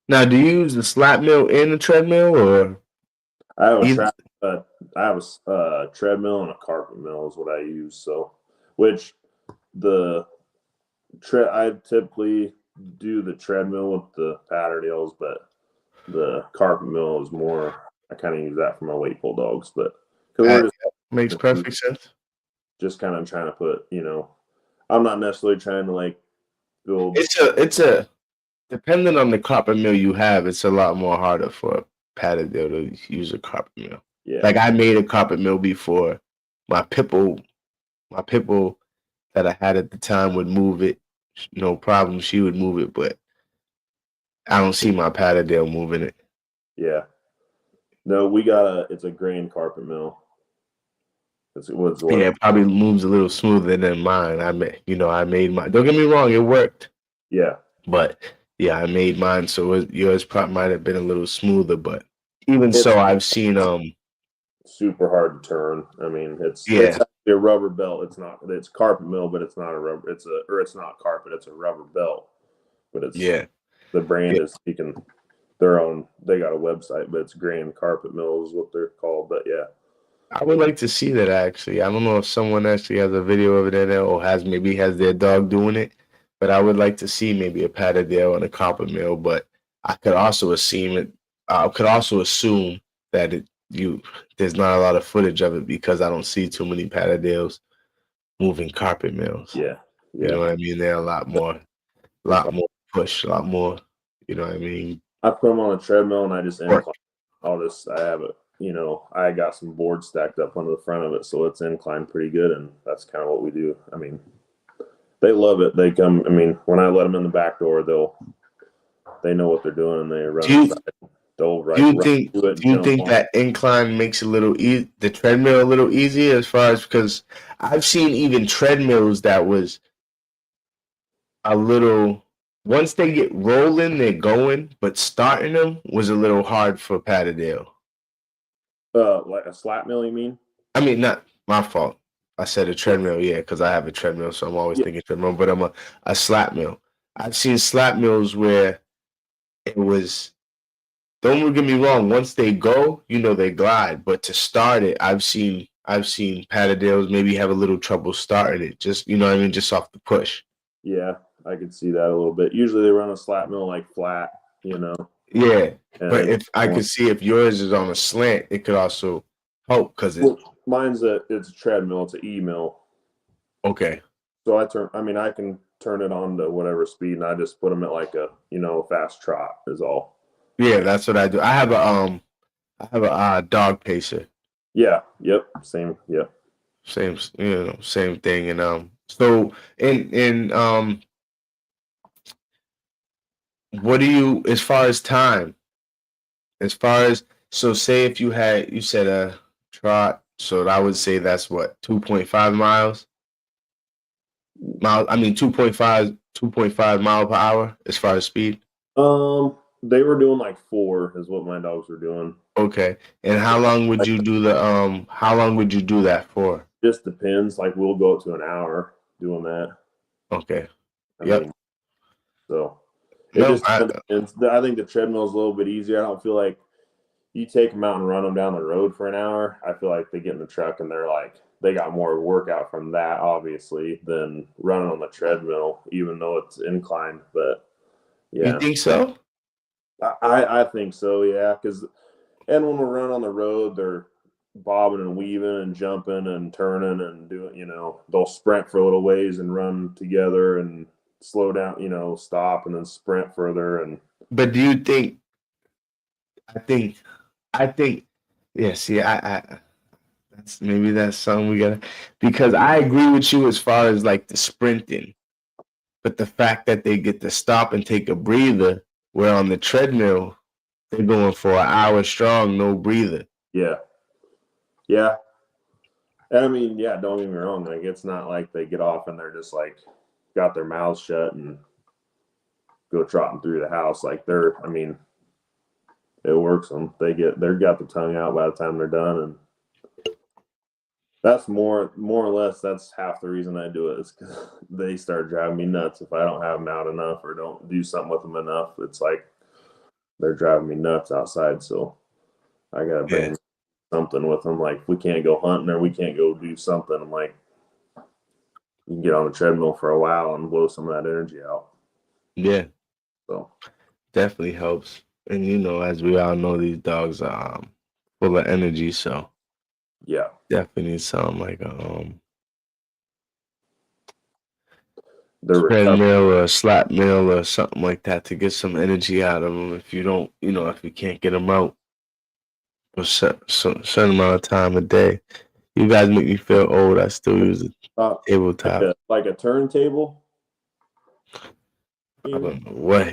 Now, do you use the slap mill and the treadmill, or? I have a treadmill and a carpet mill is what I use. So, which I typically do the treadmill with the Patterdales, but the carpet mill is more. I kind of use that for my weight pull dogs, but makes perfect sense. Just kind of trying to put, I'm not necessarily trying to like build. It's a depending on the carpet mill you have, it's a lot more harder for a Patterdale to use a carpet mill. Yeah. Like I made a carpet mill before. My pitbull that I had at the time would move it, no problem. She would move it, but I don't see my Patterdale moving it. Yeah. No, it's a grain carpet mill. It probably moves a little smoother than mine. I made mine. Don't get me wrong, it worked. Yeah. But yeah, I made mine, so yours probably might have been a little smoother. But even so, I've seen super hard to turn. I mean, it's actually a rubber belt. It's carpet mill, but it's not a rubber. It's not carpet. It's a rubber belt. But it's the brand is speaking their own. They got a website, but it's Grand Carpet Mill is what they're called. But yeah. I would like to see that actually. I don't know if someone actually has a video of it in there or has their dog doing it, but I would like to see maybe a Patterdale and a carpet mill. But I could also assume that there's not a lot of footage of it because I don't see too many Patterdales moving carpet mills. Yeah. You know what I mean? They're a lot more push, a lot more. You know what I mean? I put them on a treadmill and I just incline. I have it. I got some boards stacked up under the front of it, so it's inclined pretty good, and that's kind of what we do. I mean, they love it. They come. I mean, when I let them in the back door, they know what they're doing, and they run inside. Do you think that incline makes the treadmill a little easier as far as because I've seen even treadmills that was a little. Once they get rolling, they're going, but starting them was a little hard for Patterdale. Like a slap mill, you mean? I mean, not my fault. I said a treadmill, because I have a treadmill, so I'm always thinking treadmill, but I'm a slap mill. I've seen slap mills where it was, don't get me wrong, once they go, they glide, but to start it, I've seen Patterdales maybe have a little trouble starting it, just, just off the push. Yeah, I could see that a little bit. Usually they run a slap mill like flat, Yeah, but if I could see if yours is on a slant, it could also help because mine's it's a treadmill. It's an E-mill. Okay. So I can turn it on to whatever speed, and I just put them at like a fast trot is all. Yeah, that's what I do. I have a dog pacer. Yeah. Yep. Same. Yep. Same. Same thing. And so in what do you, as far as time, as far as, So say if you said a trot, so I would say that's what, 2.5 miles? I mean 2.5 mile per hour as far as speed. They were doing like 4 is what my dogs were doing. Okay. And how long would you do that for? Just depends. Like we'll go up to an hour doing that. Okay. I mean, so it just depends. I think the treadmill is a little bit easier. I don't feel like you take them out and run them down the road for an hour. I feel like they get in the truck and they're like, they got more workout from that, obviously, than running on the treadmill, even though it's inclined. But yeah. You think so? I think so, yeah. And when we're running on the road, they're bobbing and weaving and jumping and turning and doing, they'll sprint for a little ways and run together and slow down, stop and then sprint further. But do you think, I think, yeah, see, that's something we gotta, because I agree with you as far as like the sprinting, but the fact that they get to stop and take a breather, where on the treadmill, they're going for an hour strong, no breather. Yeah. Yeah. And I mean, yeah, don't get me wrong. Like, it's not like they get off and they're just like got their mouths shut and go trotting through the house. Like it works them. They've got the tongue out by the time they're done. And that's more or less, that's half the reason I do it, is because they start driving me nuts if I don't have them out enough or don't do something with them enough. It's like they're driving me nuts outside. So I got to bring something with them. Like, we can't go hunting or we can't go do something. I'm like, you can get on the treadmill for a while and blow some of that energy out. Yeah. So definitely helps. And as we all know, these dogs are full of energy, so yeah, definitely sound like the treadmill or a slap mill or something like that to get some energy out of them. If you don't, if you can't get them out for a certain amount of time a day. You guys make me feel old. I still use a tabletop. Like a turntable. I don't know what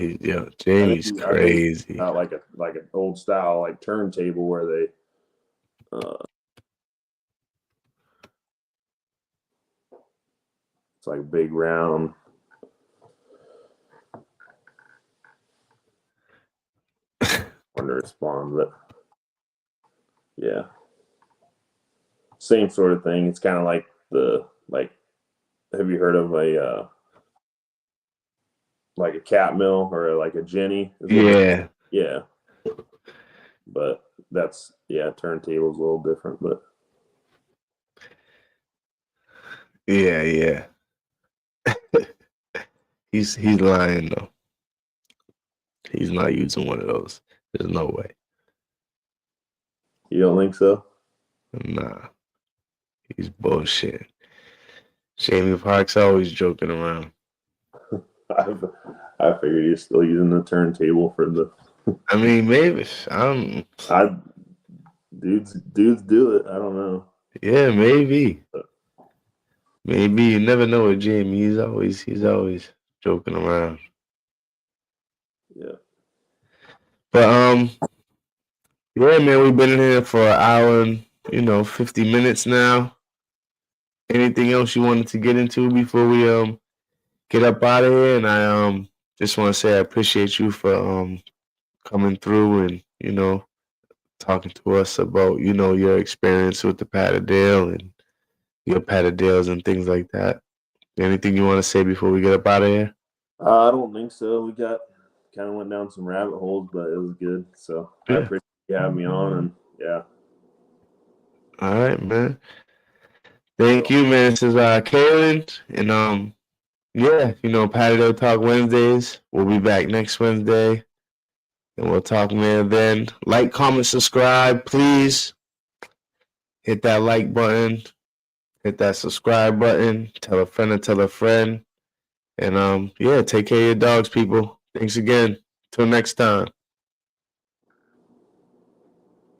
Jamie's crazy. Like an old style like turntable where they it's like big round. Wonder respond, but yeah, same sort of thing. It's kind of like have you heard of a like a cat mill or like a Jenny? Yeah. Yeah. But that's, turntable's a little different, but yeah. He's lying though. He's not using one of those. There's no way. You don't think so? Nah. He's bullshit. Jamie Park's always joking around. I figured he's still using the turntable for the. I mean, maybe. Dudes do it. I don't know. Yeah, maybe. Maybe you never know with Jamie. He's always joking around. Yeah. But yeah, man, we've been in here for an hour and 50 minutes now. Anything else you wanted to get into before we get up out of here? And I just want to say I appreciate you for coming through and talking to us about your experience with the Patterdale and your Patterdales and things like that. Anything you want to say before we get up out of here? I don't think so. We kind of went down some rabbit holes, but it was good. So I appreciate you having me on, and yeah. All right, man. Thank you, man. This is Kaylin, and Patterdale Talk Wednesdays. We'll be back next Wednesday, and we'll talk, man. Then like, comment, subscribe, please. Hit that like button. Hit that subscribe button. Tell a friend and tell a friend. And take care of your dogs, people. Thanks again. Till next time.